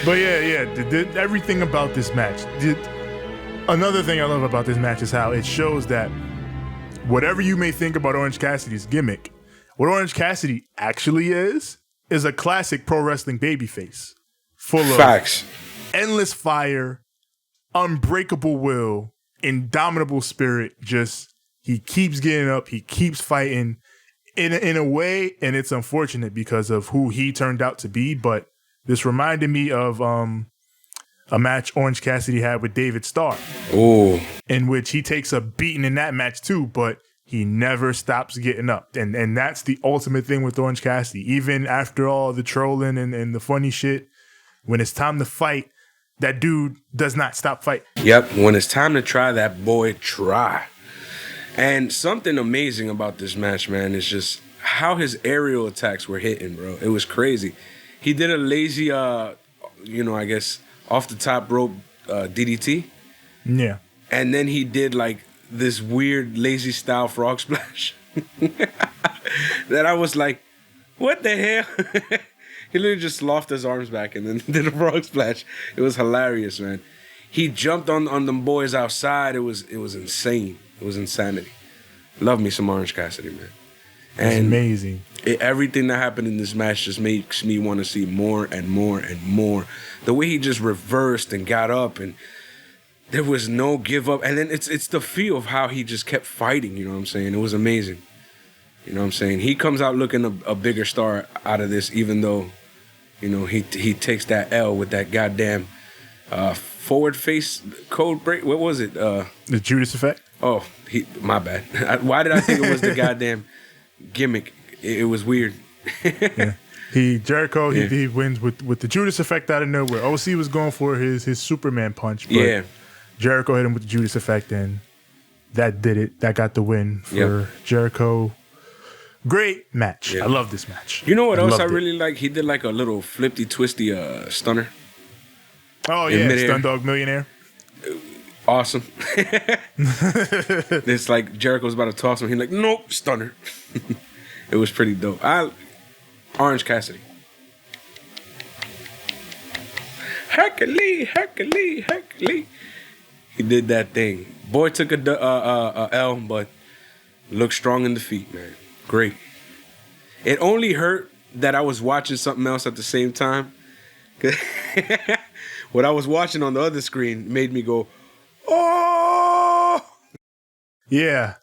Speaker 2: But everything about this match. Another thing I love about this match is how it shows that whatever you may think about Orange Cassidy's gimmick, what Orange Cassidy actually is is a classic pro wrestling babyface, full of
Speaker 1: Facts.
Speaker 2: endless fire, unbreakable will, indomitable spirit. Just he keeps getting up, he keeps fighting in a way, and it's unfortunate because of who he turned out to be. But this reminded me of a match Orange Cassidy had with David Starr, in which he takes a beating in that match too, but he never stops getting up. And that's the ultimate thing with Orange Cassidy. Even after all the trolling and the funny shit, when it's time to fight, that dude does not stop fighting.
Speaker 1: Yep, when it's time to try, that boy try. And something amazing about this match, man, is just how his aerial attacks were hitting, bro. It was crazy. He did a lazy, I guess, off the top rope DDT.
Speaker 2: Yeah.
Speaker 1: And then he did like this weird lazy style frog splash. That I was like, what the hell? He literally just loft his arms back and then did a frog splash. It was hilarious, man. He jumped on them boys outside. It was insane. It was insanity. Love me some Orange Cassidy, man.
Speaker 2: It's amazing.
Speaker 1: Everything that happened in this match just makes me want to see more and more and more. The way he just reversed and got up, and there was no give up. And then it's the feel of how he just kept fighting, you know what I'm saying? It was amazing. You know what I'm saying? He comes out looking a bigger star out of this, even though, he takes that L with that goddamn forward face code break. What was it?
Speaker 2: The Judas effect?
Speaker 1: Oh, my bad. Why did I think it was the goddamn gimmick? It was weird.
Speaker 2: Yeah. Jericho wins with the Judas effect out of nowhere. OC was going for his Superman punch, but Jericho hit him with the Judas effect, and that did it. That got the win for Jericho. Great match. I love this match.
Speaker 1: You know what else I really like? He did like a little flippy twisty stunner.
Speaker 2: Oh yeah, Stun Dog Millionaire.
Speaker 1: Awesome. It's like Jericho's about to toss him. He's like, nope, stunner. It was pretty dope. Orange Cassidy. Hercules. He did that thing. Boy took a L, but looked strong in defeat, man. Great. It only hurt that I was watching something else at the same time. What I was watching on the other screen made me go, oh!
Speaker 2: Yeah.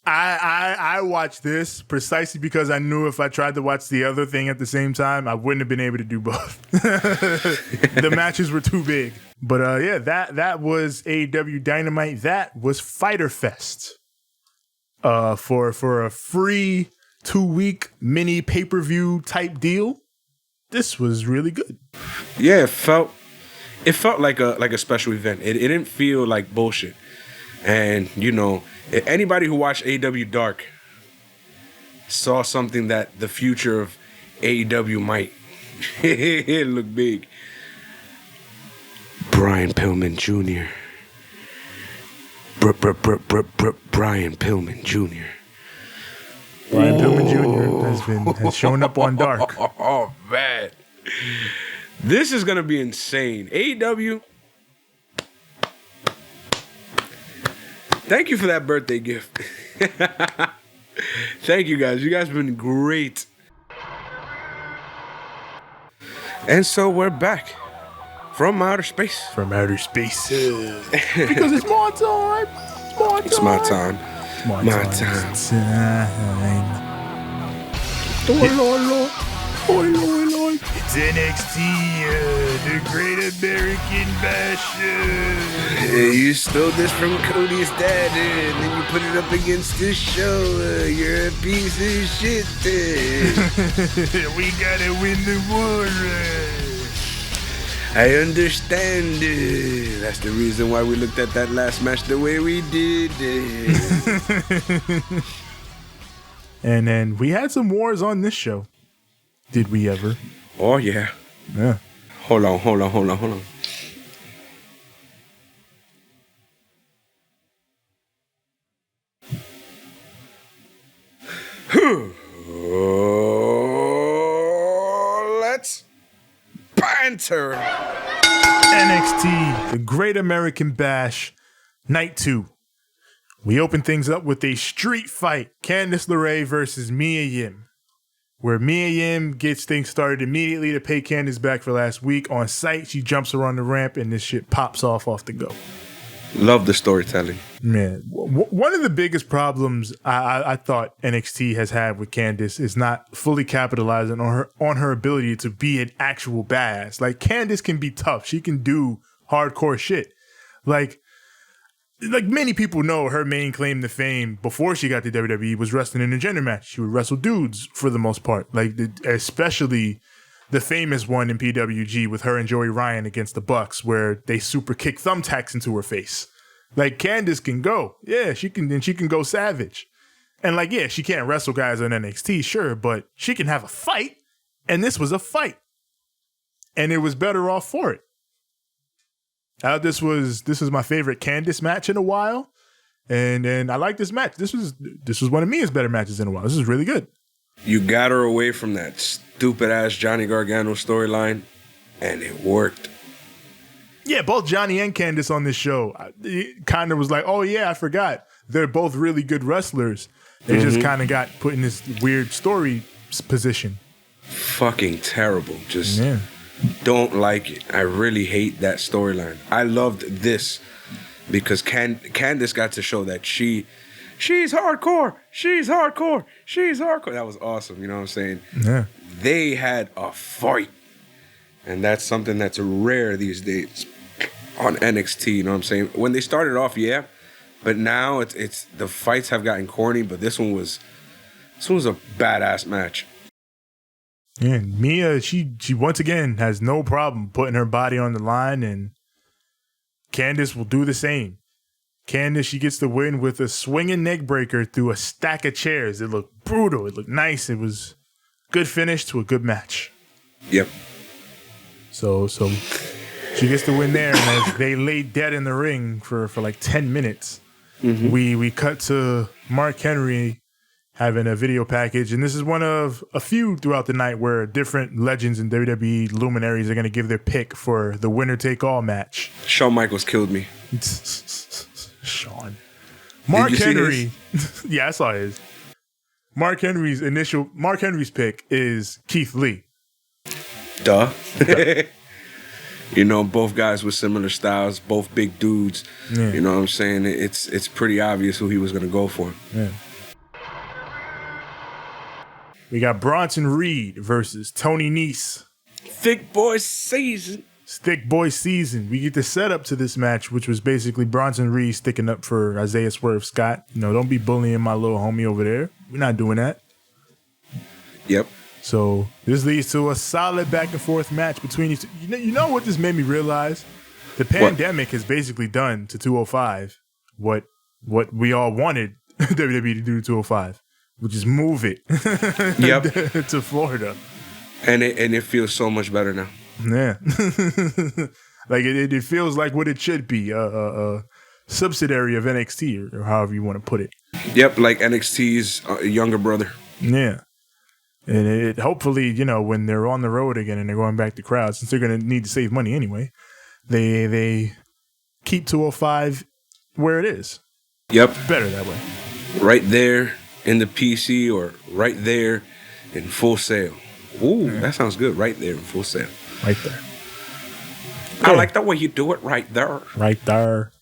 Speaker 2: I watched this precisely because I knew if I tried to watch the other thing at the same time, I wouldn't have been able to do both. The matches were too big. But that was AEW Dynamite. That was Fyter Fest. For a free 2-week mini pay-per-view type deal. This was really good.
Speaker 1: Yeah, it felt like a special event. It didn't feel like bullshit. And anybody who watched AEW Dark saw something that the future of AEW might look big. Brian Pillman Jr. Brian Pillman Jr.
Speaker 2: Brian Pillman Jr. has shown up on Dark.
Speaker 1: Oh man, this is gonna be insane. AEW. Thank you for that birthday gift. Thank you guys. You guys have been great. And so we're back from outer space.
Speaker 2: Because it's my time.
Speaker 1: It's my time. My time.
Speaker 2: It's NXT, the Great American Bash.
Speaker 1: You stole this from Cody's dad, and then you put it up against this show. You're a piece of shit.
Speaker 2: We gotta win the war.
Speaker 1: I understand. That's the reason why we looked at that last match the way we did.
Speaker 2: And then we had some wars on this show. Did we ever?
Speaker 1: Oh, yeah.
Speaker 2: Yeah.
Speaker 1: Hold on. Let's banter.
Speaker 2: NXT, the Great American Bash, Night 2. We open things up with a street fight. Candice LeRae versus Mia Yim. where Mia Yim gets things started immediately to pay Candice back for last week. On site, she jumps her on the ramp, and this shit pops off the go.
Speaker 1: Love the storytelling.
Speaker 2: Man, one of the biggest problems I thought NXT has had with Candice is not fully capitalizing on her ability to be an actual badass. Like, Candice can be tough. She can do hardcore shit. Like many people know, her main claim to fame before she got to WWE was wrestling in a gender match. She would wrestle dudes for the most part, like especially the famous one in PWG with her and Joey Ryan against the Bucks, where they super kick thumbtacks into her face. Like, Candice can go. Yeah, she can go savage. And like, yeah, she can't wrestle guys on NXT, sure, but she can have a fight. And this was a fight. And it was better off for it. This was my favorite Candice match in a while. And I like this match. This was one of Mia's better matches in a while. This is really good.
Speaker 1: You got her away from that stupid-ass Johnny Gargano storyline, and it worked.
Speaker 2: Yeah, both Johnny and Candice on this show kind of was like, oh, yeah, I forgot. They're both really good wrestlers. They just kind of got put in this weird story position.
Speaker 1: Fucking terrible. Just don't like it. I really hate that storyline. I loved this because Candice got to show that she's hardcore. She's hardcore. She's hardcore. That was awesome. You know what I'm saying?
Speaker 2: Yeah.
Speaker 1: They had a fight. And that's something that's rare these days on NXT. You know what I'm saying? When they started off, yeah. But now it's the fights have gotten corny, but this one was a badass match.
Speaker 2: Yeah, Mia, she once again has no problem putting her body on the line, and Candice will do the same. Candice, she gets the win with a swinging neck breaker through a stack of chairs. It looked brutal. It looked nice. It was a good finish to a good match.
Speaker 1: Yep.
Speaker 2: So she gets the win there, and as they lay dead in the ring for like 10 minutes, we cut to Mark Henry having a video package, and this is one of a few throughout the night where different legends and WWE luminaries are going to give their pick for the winner-take-all match.
Speaker 1: Shawn Michaels killed me.
Speaker 2: Shawn. Mark Henry. Yeah, I saw his. Mark Henry's pick is Keith Lee.
Speaker 1: Duh. You know, both guys with similar styles, both big dudes. Yeah. You know what I'm saying? It's pretty obvious who he was going to go for.
Speaker 2: Yeah. We got Bronson Reed versus Tony Nese.
Speaker 1: Thick boy season.
Speaker 2: Thick boy season. We get the setup to this match, which was basically Bronson Reed sticking up for Isaiah Swerve Scott. You know, don't be bullying my little homie over there. We're not doing that.
Speaker 1: Yep.
Speaker 2: So this leads to a solid back and forth match between these two. You know what this made me realize? The pandemic has basically done to 205 what we all wanted WWE to do to 205, which is move it to Florida.
Speaker 1: And it feels so much better now.
Speaker 2: Yeah. Like it feels like what it should be, a subsidiary of NXT or however you want to put it.
Speaker 1: Yep, like NXT's younger brother.
Speaker 2: Yeah. And it hopefully, you know, when they're on the road again and they're going back to crowds, since they're going to need to save money anyway, they keep 205 where it is.
Speaker 1: Yep.
Speaker 2: Better that way.
Speaker 1: Right there in the PC or right there in Full Sail. Ooh, That sounds good. Right there in Full Sail.
Speaker 2: Right there.
Speaker 1: I like the way you do it right there.
Speaker 2: Right there.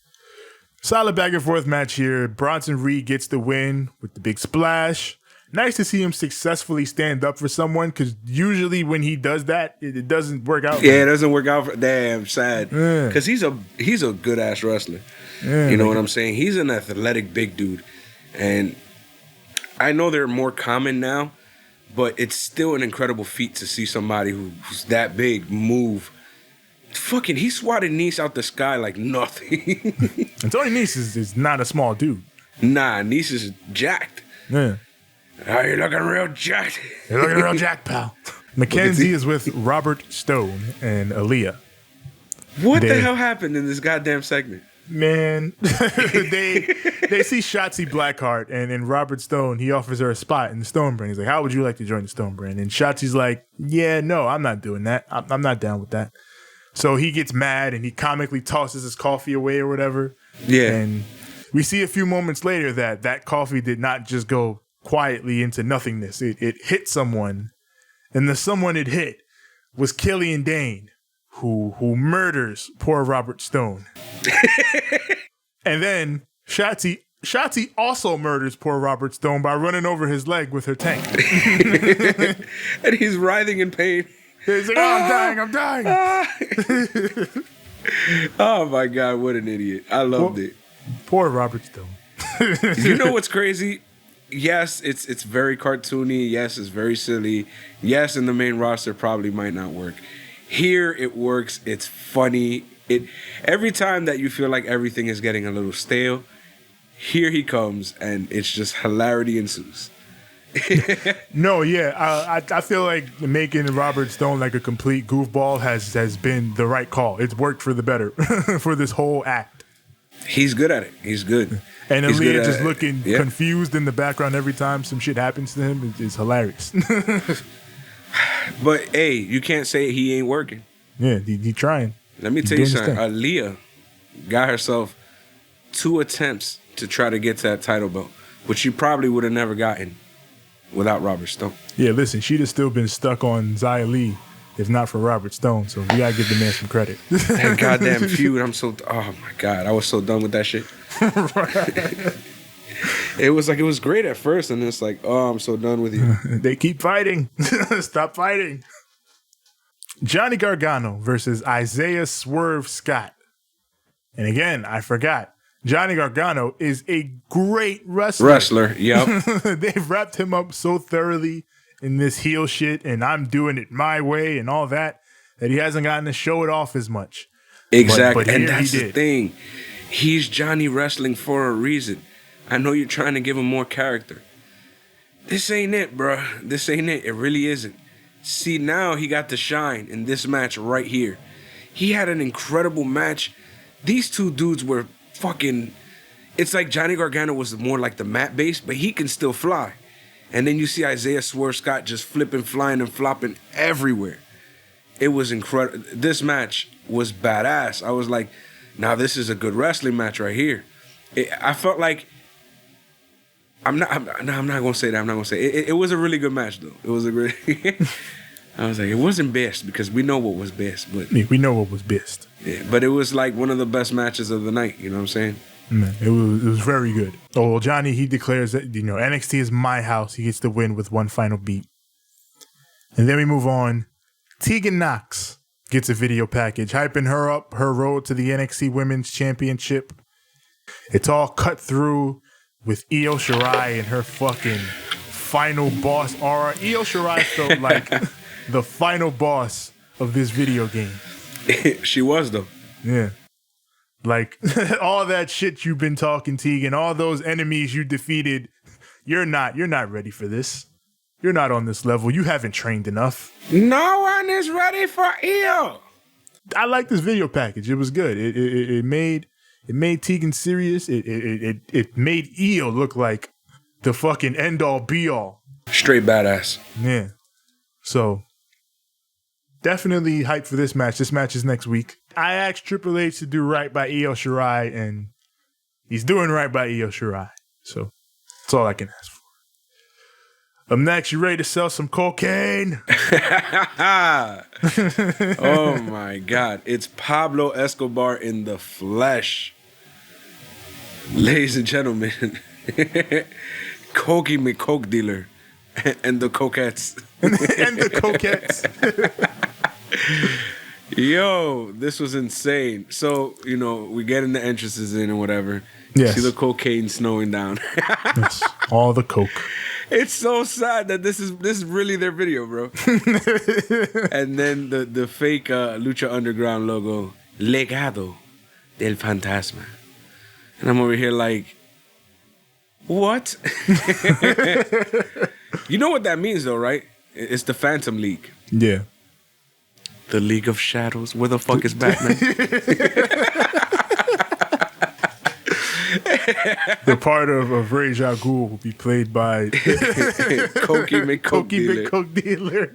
Speaker 2: Solid back and forth match here. Bronson Reed gets the win with the big splash. Nice to see him successfully stand up for someone, because usually when he does that, it doesn't work out.
Speaker 1: Yeah, it doesn't work out. Damn, sad. Because he's a good ass wrestler. Yeah, you know what I'm saying? He's an athletic big dude, and I know they're more common now, but it's still an incredible feat to see somebody who's that big move. Fucking, he swatted Nese out the sky like nothing.
Speaker 2: And Tony Nese is not a small dude.
Speaker 1: Nah, Nese is jacked.
Speaker 2: Yeah.
Speaker 1: Oh, you're looking real jacked.
Speaker 2: You're looking real jacked, pal. Mackenzie is with Robert Stone and Aaliyah.
Speaker 1: What the hell happened in this goddamn segment?
Speaker 2: Man, they see Shotzi Blackheart and Robert Stone. He offers her a spot in the Stone brand. He's like, how would you like to join the Stone brand? And Shotzi's like, yeah, no, I'm not doing that. I'm not down with that. So he gets mad and he comically tosses his coffee away or whatever.
Speaker 1: Yeah.
Speaker 2: And we see a few moments later that coffee did not just go quietly into nothingness. It hit someone, and the someone it hit was Killian Dane, who murders poor Robert Stone. And then Shotzi also murders poor Robert Stone by running over his leg with her tank.
Speaker 1: And he's writhing in pain.
Speaker 2: He's like, I'm dying.
Speaker 1: Oh my God, what an idiot. I loved it.
Speaker 2: Poor Robert Stone.
Speaker 1: You know what's crazy? Yes, it's very cartoony. Yes, it's very silly. Yes, in the main roster probably might not work. Here it works. It's funny. Every time that you feel like everything is getting a little stale, here he comes, and it's just hilarity ensues.
Speaker 2: No, yeah, I feel like making Robert Stone like a complete goofball has been the right call. It's worked for the better for this whole act.
Speaker 1: He's good at it. He's good.
Speaker 2: And Aaliyah just looking confused in the background every time some shit happens to him is hilarious.
Speaker 1: But hey, you can't say he ain't working.
Speaker 2: Yeah, he trying.
Speaker 1: Let me tell you something. Aaliyah got herself 2 attempts to try to get to that title belt, which she probably would have never gotten without Robert Stone.
Speaker 2: Yeah, listen, she'd have still been stuck on Xia Li if not for Robert Stone. So we gotta give the man some credit.
Speaker 1: That goddamn feud, oh my God, I was so done with that shit. It was great at first, and it's like, oh, I'm so done with you.
Speaker 2: They keep fighting. Stop fighting. Johnny Gargano versus Isaiah Swerve Scott. And again, I forgot. Johnny Gargano is a great wrestler. Yep. They've wrapped him up so thoroughly in this heel shit, and I'm doing it my way and all that he hasn't gotten to show it off as much.
Speaker 1: Exactly. But and that's the thing. He's Johnny Wrestling for a reason. I know you're trying to give him more character. This ain't it, bro. This ain't it. It really isn't. See, now he got to shine in this match right here. He had an incredible match. These two dudes were fucking... It's like Johnny Gargano was more like the mat base, but he can still fly. And then you see Isaiah Swerve Scott just flipping, flying, and flopping everywhere. It was incredible. This match was badass. I was like, now this is a good wrestling match right here. I felt like... I'm not gonna say that. I'm not gonna say it. It was a really good match, though. It was a great. I was like, it wasn't best because we know what was best, but
Speaker 2: we know what was best.
Speaker 1: Yeah, but it was like one of the best matches of the night. You know what I'm saying?
Speaker 2: Man, it was very good. Oh, well, Johnny, he declares that NXT is my house. He gets the win with one final beat, and then we move on. Tegan Nox gets a video package hyping her up her road to the NXT Women's Championship. It's all cut through with Io Shirai and her fucking final boss aura. Io Shirai felt like the final boss of this video game.
Speaker 1: She was, though.
Speaker 2: Yeah. Like, all that shit you've been talking, Tegan, all those enemies you defeated, you're not ready for this. You're not on this level. You haven't trained enough.
Speaker 1: No one is ready for Io.
Speaker 2: I like this video package. It was good. It made Tegan serious. It made Io look like the fucking end all be all.
Speaker 1: Straight badass.
Speaker 2: Yeah. So definitely hyped for this match. This match is next week. I asked Triple H to do right by Io Shirai, and he's doing right by Io Shirai. So that's all I can ask for. Up next, you ready to sell some cocaine?
Speaker 1: Oh my God. It's Pablo Escobar in the flesh. Ladies and gentlemen, Cokie McCoke dealer and the coquettes.
Speaker 2: And the coquettes.
Speaker 1: Yo, this was insane. So, we get in the entrances in and whatever.
Speaker 2: Yes.
Speaker 1: See the cocaine snowing down.
Speaker 2: Yes, all the coke.
Speaker 1: It's so sad that this is really their video, bro. And then the fake Lucha Underground logo, Legado del Fantasma. And I'm over here like, what? You know what that means, though, right? It's the Phantom League.
Speaker 2: Yeah.
Speaker 1: The League of Shadows. Where the fuck is Batman?
Speaker 2: The part of Ra's al Ghul will be played by
Speaker 1: Cokie
Speaker 2: McCoke Dealer.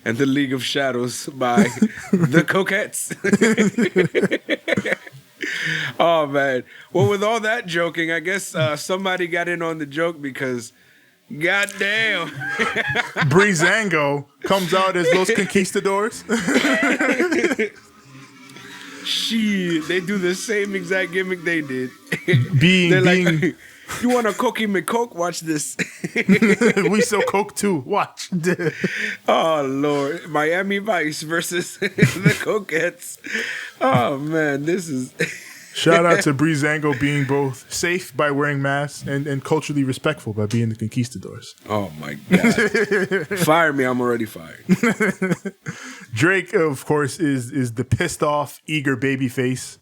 Speaker 1: And the League of Shadows by the Coquettes. Oh man. Well, with all that joking, I guess somebody got in on the joke because, goddamn,
Speaker 2: Breezango comes out as Los Conquistadors.
Speaker 1: shit, they do the same exact gimmick they did.
Speaker 2: being
Speaker 1: Like, you want a Cookie McCoke? Watch this.
Speaker 2: we sell coke too. Watch.
Speaker 1: Oh Lord, Miami Vice versus the Coquettes. Oh man, this is.
Speaker 2: Shout out to Breezango being both safe by wearing masks and culturally respectful by being the conquistadors.
Speaker 1: Oh my God. Fire me, I'm already fired.
Speaker 2: Drake, of course, is the pissed off, eager baby face,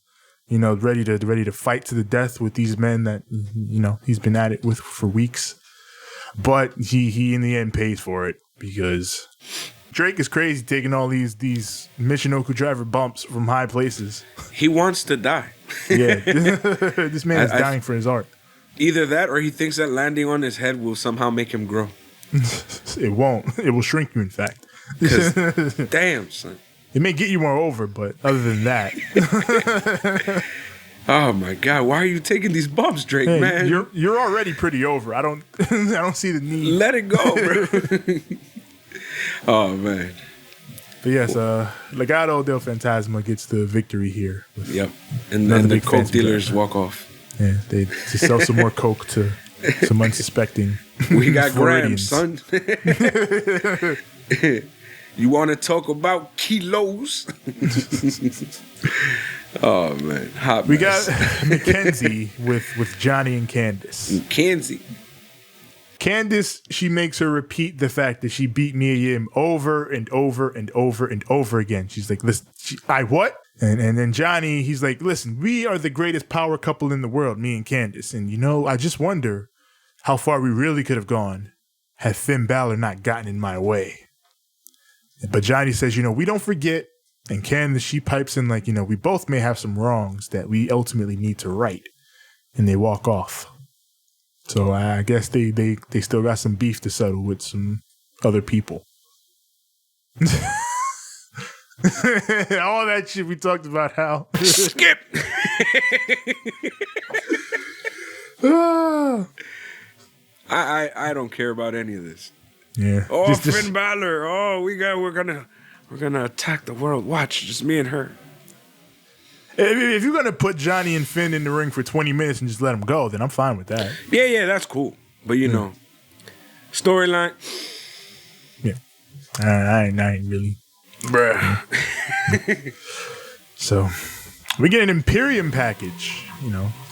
Speaker 2: ready to fight to the death with these men that, he's been at it with for weeks. But he in the end pays for it because Drake is crazy taking all these Michinoku driver bumps from high places.
Speaker 1: He wants to die.
Speaker 2: Yeah, this man is dying for his art.
Speaker 1: Either that or he thinks that landing on his head will somehow make him grow.
Speaker 2: It won't. It will shrink you, in fact.
Speaker 1: Damn, son.
Speaker 2: It may get you more over, but other than that.
Speaker 1: Oh my God! Why are you taking these bumps, Drake?
Speaker 2: Hey,
Speaker 1: man,
Speaker 2: you're already pretty over. I don't see the need.
Speaker 1: Let it go, bro. Oh man.
Speaker 2: But yes, Legado del Fantasma gets the victory here.
Speaker 1: Yep, and then the coke dealers walk off.
Speaker 2: Yeah, they sell some more coke to some unsuspecting.
Speaker 1: We got grams, son. You want to talk about kilos? Oh man, hot.
Speaker 2: We got Mackenzie with Johnny and Candace. Candace, she makes her repeat the fact that she beat Mia Yim over and over and over and over again. She's like, listen, I what? And then Johnny, he's like, listen, we are the greatest power couple in the world, me and Candace. And I just wonder how far we really could have gone had Finn Balor not gotten in my way. But Johnny says, we don't forget. And Candace, she pipes in like, we both may have some wrongs that we ultimately need to right. And they walk off. So I guess they still got some beef to settle with some other people. All that shit we talked about, how.
Speaker 1: Skip! I don't care about any of this.
Speaker 2: Yeah.
Speaker 1: Oh, Finn Balor. Oh, we're gonna attack the world. Watch, just me and her.
Speaker 2: If you're gonna put Johnny and Finn in the ring for 20 minutes and just let them go, then I'm fine with that.
Speaker 1: Yeah, that's cool. But storyline.
Speaker 2: Yeah, I ain't really,
Speaker 1: bruh.
Speaker 2: So we get an Imperium package.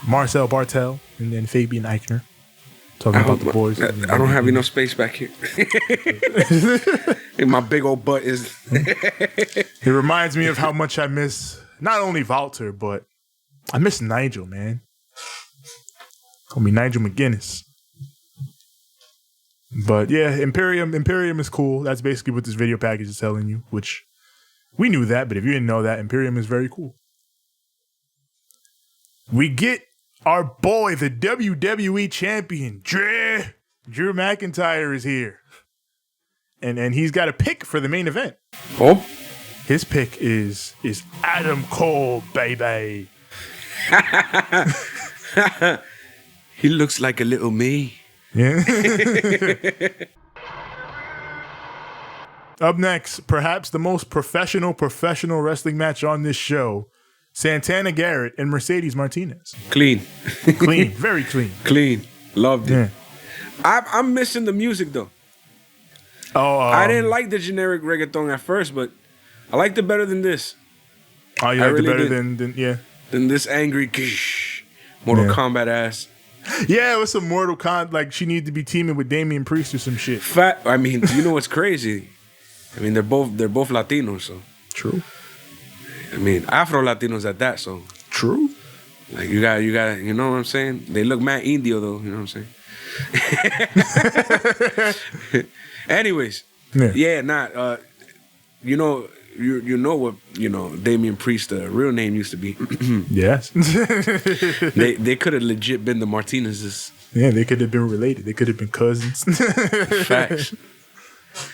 Speaker 2: Marcel Bartel and then Fabian Eichner talking about the boys.
Speaker 1: I don't have enough space back here. And my big old butt is.
Speaker 2: It reminds me of how much I miss. Not only Walter, but I miss Nigel, man. Call me Nigel McGuinness. But yeah, Imperium is cool. That's basically what this video package is telling you, which we knew that, but if you didn't know that, Imperium is very cool. We get our boy, the WWE champion, Drew McIntyre is here. And he's got a pick for the main event.
Speaker 1: Oh.
Speaker 2: His pick is Adam Cole, baby.
Speaker 1: He looks like a little me.
Speaker 2: Yeah. Up next, perhaps the most professional wrestling match on this show, Santana Garrett and Mercedes Martinez.
Speaker 1: Clean.
Speaker 2: Very clean.
Speaker 1: Clean. Loved it.
Speaker 2: Yeah.
Speaker 1: I'm missing the music, though.
Speaker 2: Oh,
Speaker 1: I didn't like the generic reggaeton at first, but I liked it better than this.
Speaker 2: Oh, you liked it better than
Speaker 1: this angry Mortal Kombat ass.
Speaker 2: Yeah, it was some Mortal Kombat. Like she needed to be teaming with Damian Priest or some shit.
Speaker 1: I mean, you know what's crazy? I mean, they're both Latinos, so
Speaker 2: true.
Speaker 1: I mean, Afro Latinos at that, so
Speaker 2: true.
Speaker 1: Like you got, you know what I'm saying? They look mad Indio though, you know what I'm saying? Anyways, you know what Damian Priest's real name used to be.
Speaker 2: Yes.
Speaker 1: they could have legit been the Martinezes.
Speaker 2: Yeah, they could have been related. They could have been cousins.
Speaker 1: Facts.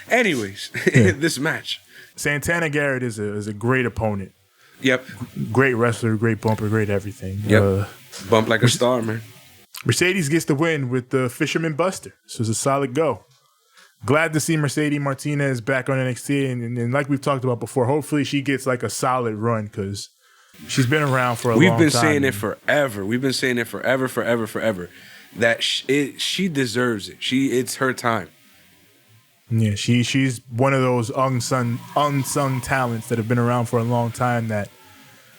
Speaker 1: Anyways, this match.
Speaker 2: Santana Garrett is a great opponent.
Speaker 1: Yep.
Speaker 2: Great wrestler, great bumper, great everything.
Speaker 1: Yep. Bump like a star, man.
Speaker 2: Mercedes gets the win with the Fisherman Buster. So it's a solid go. Glad to see Mercedes Martinez back on NXT. And like we've talked about before, hopefully she gets like a solid run because she's been around for a long time.
Speaker 1: We've been saying it forever. We've been saying it forever. That she deserves it. It's her time.
Speaker 2: Yeah, she's one of those unsung talents that have been around for a long time that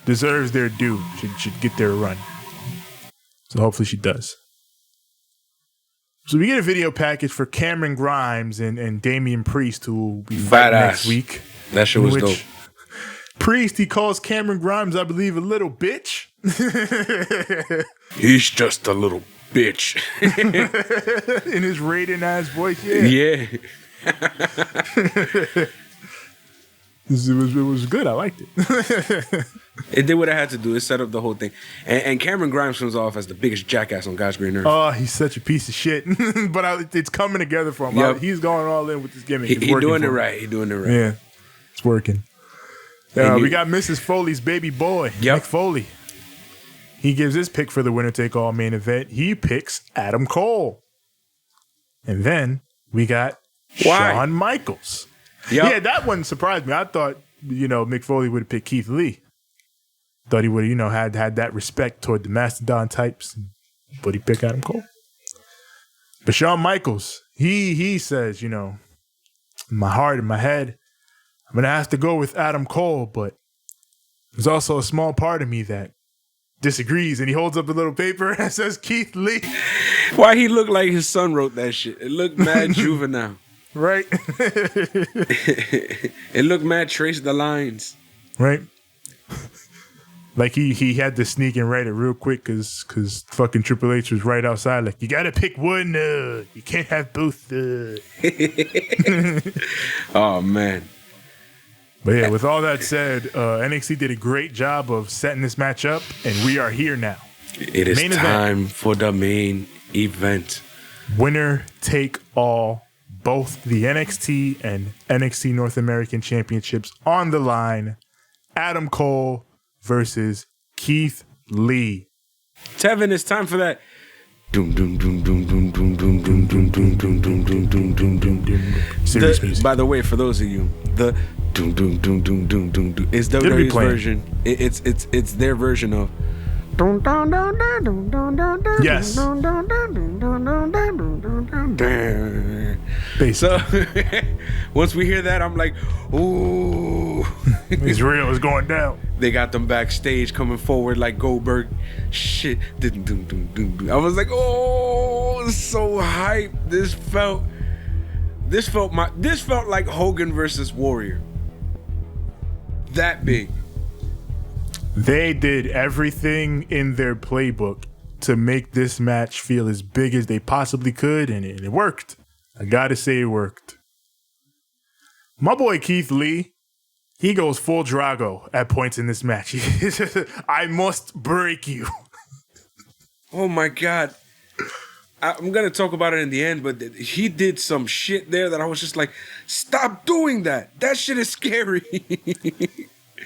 Speaker 2: deserves their due. Should get their run. So hopefully she does. So we get a video package for Cameron Grimes and Damian Priest, who will be fighting next week.
Speaker 1: That shit was dope.
Speaker 2: Priest, he calls Cameron Grimes, I believe, a little bitch.
Speaker 1: He's just a little bitch.
Speaker 2: In his Raiden ass voice, yeah.
Speaker 1: Yeah.
Speaker 2: It was good. I liked it.
Speaker 1: It did what it had to do. It set up the whole thing. And Cameron Grimes comes off as the biggest jackass on God's green earth.
Speaker 2: Oh, he's such a piece of shit. But it's coming together for him.
Speaker 1: Yep.
Speaker 2: He's going all in with this gimmick.
Speaker 1: He's doing it right. He's doing it right.
Speaker 2: Yeah, it's working. We got Mrs. Foley's baby boy, Mick Foley. He gives his pick for the winner-take-all main event. He picks Adam Cole. And then we got Shawn Michaels. Yep. Yeah, that one surprised me. I thought, Mick Foley would have picked Keith Lee. Thought he would have, had that respect toward the Mastodon types, but he picked Adam Cole. But Shawn Michaels, he says, in my heart, in my head, I'm going to have to go with Adam Cole, but there's also a small part of me that disagrees, and he holds up a little paper and says Keith Lee.
Speaker 1: Why he looked like his son wrote that shit? It looked mad juvenile.
Speaker 2: Right?
Speaker 1: It looked mad trace the lines.
Speaker 2: Right? Like he had to sneak and write it real quick because fucking Triple H was right outside. Like, you got to pick one. You can't have both.
Speaker 1: Oh, man.
Speaker 2: But yeah, with all that said, NXT did a great job of setting this match up, and we are here now.
Speaker 1: It is time for the main event.
Speaker 2: Winner take all. Both the NXT and NXT North American Championships on the line. Adam Cole versus Keith Lee.
Speaker 1: Tevin, it's time for that.
Speaker 2: Serious music.
Speaker 1: By the way, for those of you, the is WWE's version. It's their version of.
Speaker 2: Yes.
Speaker 1: So once we hear that, I'm like, ooh.
Speaker 2: It's real. It's going down.
Speaker 1: They got them backstage coming forward like Goldberg. Shit. I was like, oh, so hyped. This felt like Hogan versus Warrior. That big.
Speaker 2: They did everything in their playbook to make this match feel as big as they possibly could, and it worked. I gotta say it worked. My boy Keith Lee, he goes full Drago at points in this match. I must break you.
Speaker 1: Oh my God. I'm going to talk about it in the end, but he did some shit there that I was just like, stop doing that. That shit is scary.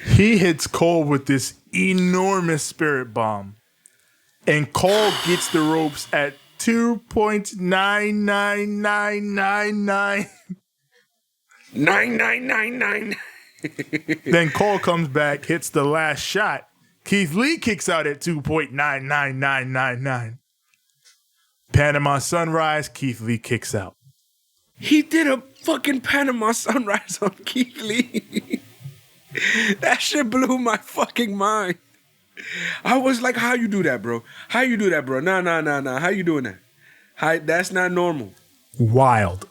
Speaker 2: He hits Cole with this enormous spirit bomb, and Cole gets the ropes at 2.99999.
Speaker 1: 9999.
Speaker 2: Then Cole comes back, hits the last shot. Keith Lee kicks out at 2.99999. Panama Sunrise, Keith Lee kicks out.
Speaker 1: He did a fucking Panama Sunrise on Keith Lee. That shit blew my fucking mind. I was like, how you do that, bro? How you do that, bro? Nah. How you doing that? That's not normal.
Speaker 2: Wild.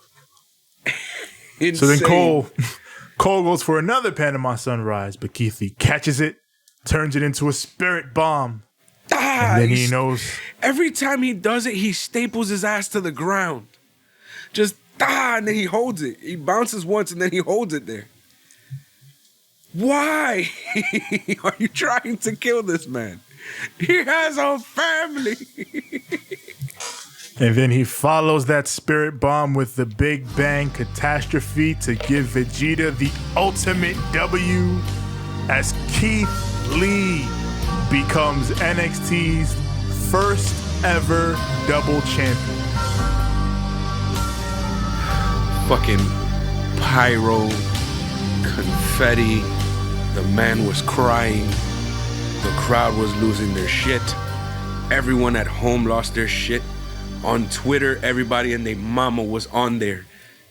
Speaker 1: Insane.
Speaker 2: So then Cole goes for another Panama Sunrise, but Keith Lee catches it, turns it into a spirit bomb. And then he knows.
Speaker 1: Every time he does it, he staples his ass to the ground. Just and then he holds it. He bounces once and then he holds it there. Why are you trying to kill this man? He has a family.
Speaker 2: And then he follows that spirit bomb with the Big Bang Catastrophe to give Vegeta the ultimate W as Keith Lee becomes NXT's first ever double champion.
Speaker 1: Fucking pyro, confetti. The man was crying. The crowd was losing their shit. Everyone at home lost their shit. On Twitter, everybody and their mama was on there.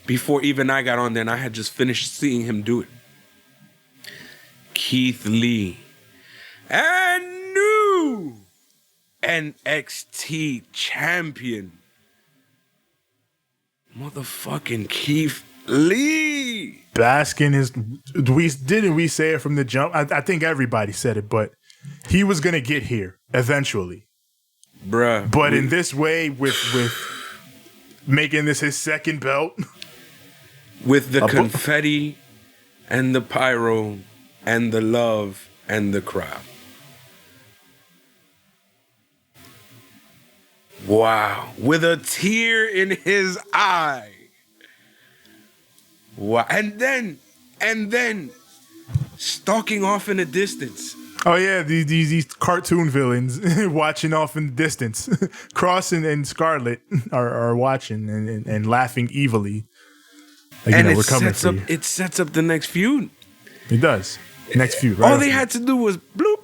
Speaker 1: Before even I got on there, and I had just finished seeing him do it. Keith Lee. And new NXT champion. Motherfucking Keith Lee.
Speaker 2: Basking his... Didn't we say it from the jump? I think everybody said it, but he was going to get here eventually.
Speaker 1: Bruh.
Speaker 2: But in this way, with making this his second belt.
Speaker 1: With the confetti and the pyro and the love and the crowd. Wow. With a tear in his eye. Wow. And then stalking off in the distance.
Speaker 2: Oh yeah, these cartoon villains watching off in the distance. Cross and Scarlet are watching and laughing evilly. Like,
Speaker 1: and
Speaker 2: we're coming for you.
Speaker 1: It sets up the next feud.
Speaker 2: It does. Next feud. Right.
Speaker 1: All they had to do was bloop.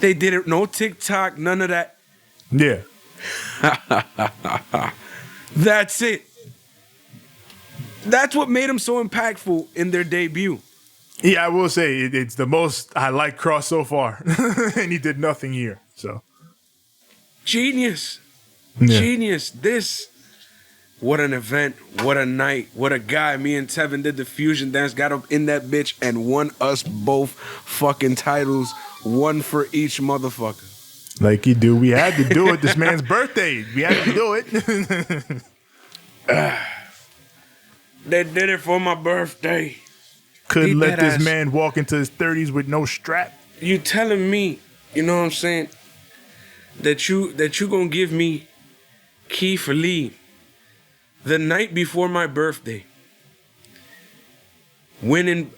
Speaker 1: They did it. No TikTok. None of that.
Speaker 2: Yeah.
Speaker 1: That's it. That's what made them so impactful in their debut.
Speaker 2: Yeah, I will say it's the most I like Cross so far, and he did nothing here. So
Speaker 1: genius. This. What an event. What a night. What a guy. Me and Tevin did the fusion dance, got up in that bitch, and won us both fucking titles. One for each motherfucker.
Speaker 2: Like you do. We had to do it. This man's birthday. We had to do it.
Speaker 1: They did it for my birthday.
Speaker 2: Couldn't let this man walk into his 30s with no strap.
Speaker 1: You telling me, you know what I'm saying, that you gonna give me Keith Lee the night before my birthday, winning,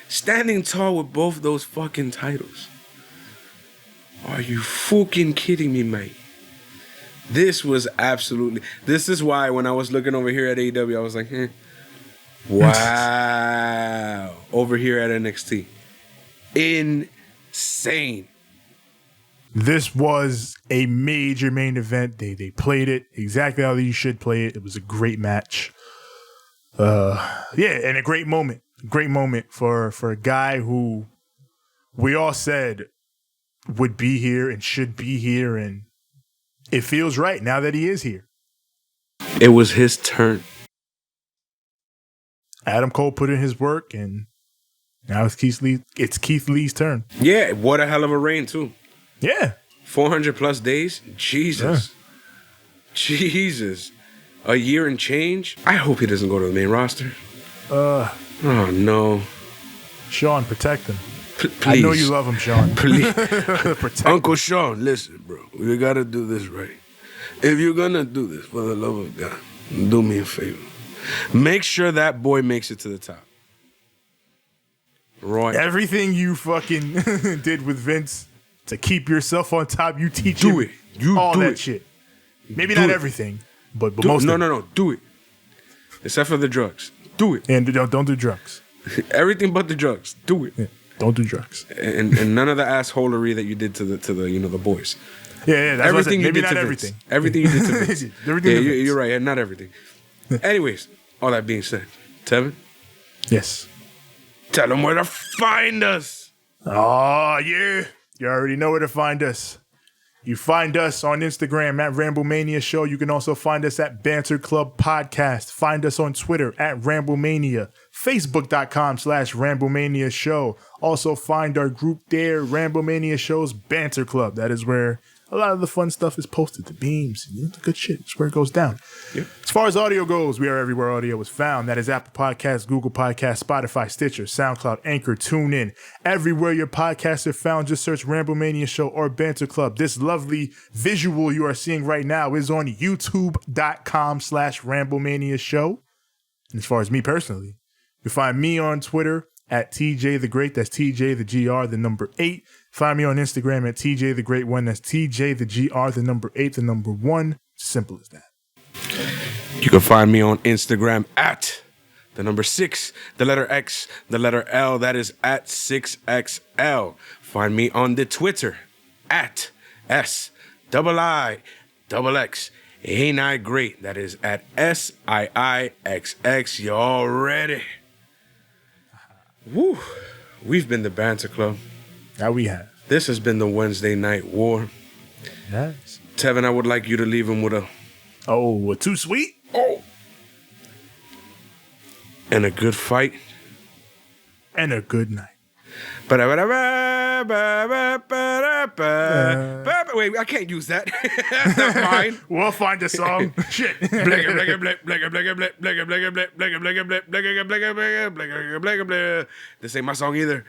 Speaker 1: standing tall with both those fucking titles. Are you fucking kidding me, mate? This is why when I was looking over here at AEW, I was like, wow. Over here at NXT. Insane.
Speaker 2: This was a major main event. They played it exactly how you should play it. It was a great match. And a great moment. Great moment for a guy who we all said would be here and should be here, and it feels right now that he is here.
Speaker 1: It was his turn.
Speaker 2: Adam Cole put in his work, and now it's Keith Lee's turn.
Speaker 1: Yeah, what a hell of a reign, too.
Speaker 2: Yeah.
Speaker 1: 400 plus days? Jesus. Yeah. Jesus. A year and change? I hope he doesn't go to the main roster. Oh, no.
Speaker 2: Sean, protect him.
Speaker 1: Please.
Speaker 2: I know you love him, Sean.
Speaker 1: Please.
Speaker 2: Protect
Speaker 1: Uncle
Speaker 2: him.
Speaker 1: Sean, listen, bro. We got to do this right. If you're going to do this, for the love of God, do me a favor. Make sure that boy makes it to the top. Roy.
Speaker 2: Everything you fucking did with Vince to keep yourself on top, you teach
Speaker 1: do
Speaker 2: him
Speaker 1: it. You
Speaker 2: all
Speaker 1: do
Speaker 2: that
Speaker 1: it.
Speaker 2: shit. Maybe
Speaker 1: do
Speaker 2: not
Speaker 1: it.
Speaker 2: Everything, but
Speaker 1: do
Speaker 2: most
Speaker 1: it.
Speaker 2: of it.
Speaker 1: No. Do it. Except for the drugs. Do it.
Speaker 2: And don't do drugs.
Speaker 1: Everything but the drugs. Do it.
Speaker 2: Yeah, don't do drugs.
Speaker 1: And none of the assholery that you did to the boys.
Speaker 2: Yeah, that's
Speaker 1: everything you
Speaker 2: maybe
Speaker 1: did
Speaker 2: not
Speaker 1: to
Speaker 2: everything.
Speaker 1: Vince. Everything you did to Vince.
Speaker 2: Everything
Speaker 1: yeah, you're right. Not everything. Anyways, all that being said, Tevin.
Speaker 2: Yes.
Speaker 1: Tell them where to find us.
Speaker 2: Oh, yeah. You already know where to find us. You find us on Instagram at Ramblemania Show. You can also find us at Banter Club Podcast. Find us on Twitter at Ramblemania. Facebook.com/Ramblemania Show. Also find our group there, Ramblemania Show's Banter Club. That is where a lot of the fun stuff is posted. The memes, the good shit. It's where it goes down. Yep. As far as audio goes, we are everywhere audio is found. That is Apple Podcasts, Google Podcasts, Spotify, Stitcher, SoundCloud, Anchor, TuneIn. Everywhere your podcasts are found, just search Ramblemania Show or Banter Club. This lovely visual you are seeing right now is on youtube.com/Ramblemania Show. And as far as me personally, you find me on Twitter at TJ the Great. That's TJ the GR, the number 8. Find me on Instagram at TJ the Great 1. That's TJ the GR, the number 8, the number 1. Simple as that.
Speaker 1: You can find me on Instagram at the number 6, the letter X, the letter L. That is at 6XL. Find me on the Twitter at SIIXX. Ain't I great? That is at SIIXX. Y'all ready? Woo. We've been the Banter Club.
Speaker 2: That we have.
Speaker 1: This has been the Wednesday Night War.
Speaker 2: Yes.
Speaker 1: Tevin, I would like you to leave him with a...
Speaker 2: Oh, too sweet?
Speaker 1: Oh. And a good fight.
Speaker 2: And a good night.
Speaker 1: Wait, I can't use that. That's mine.
Speaker 2: We'll find a song. Shit.
Speaker 1: This ain't my song either.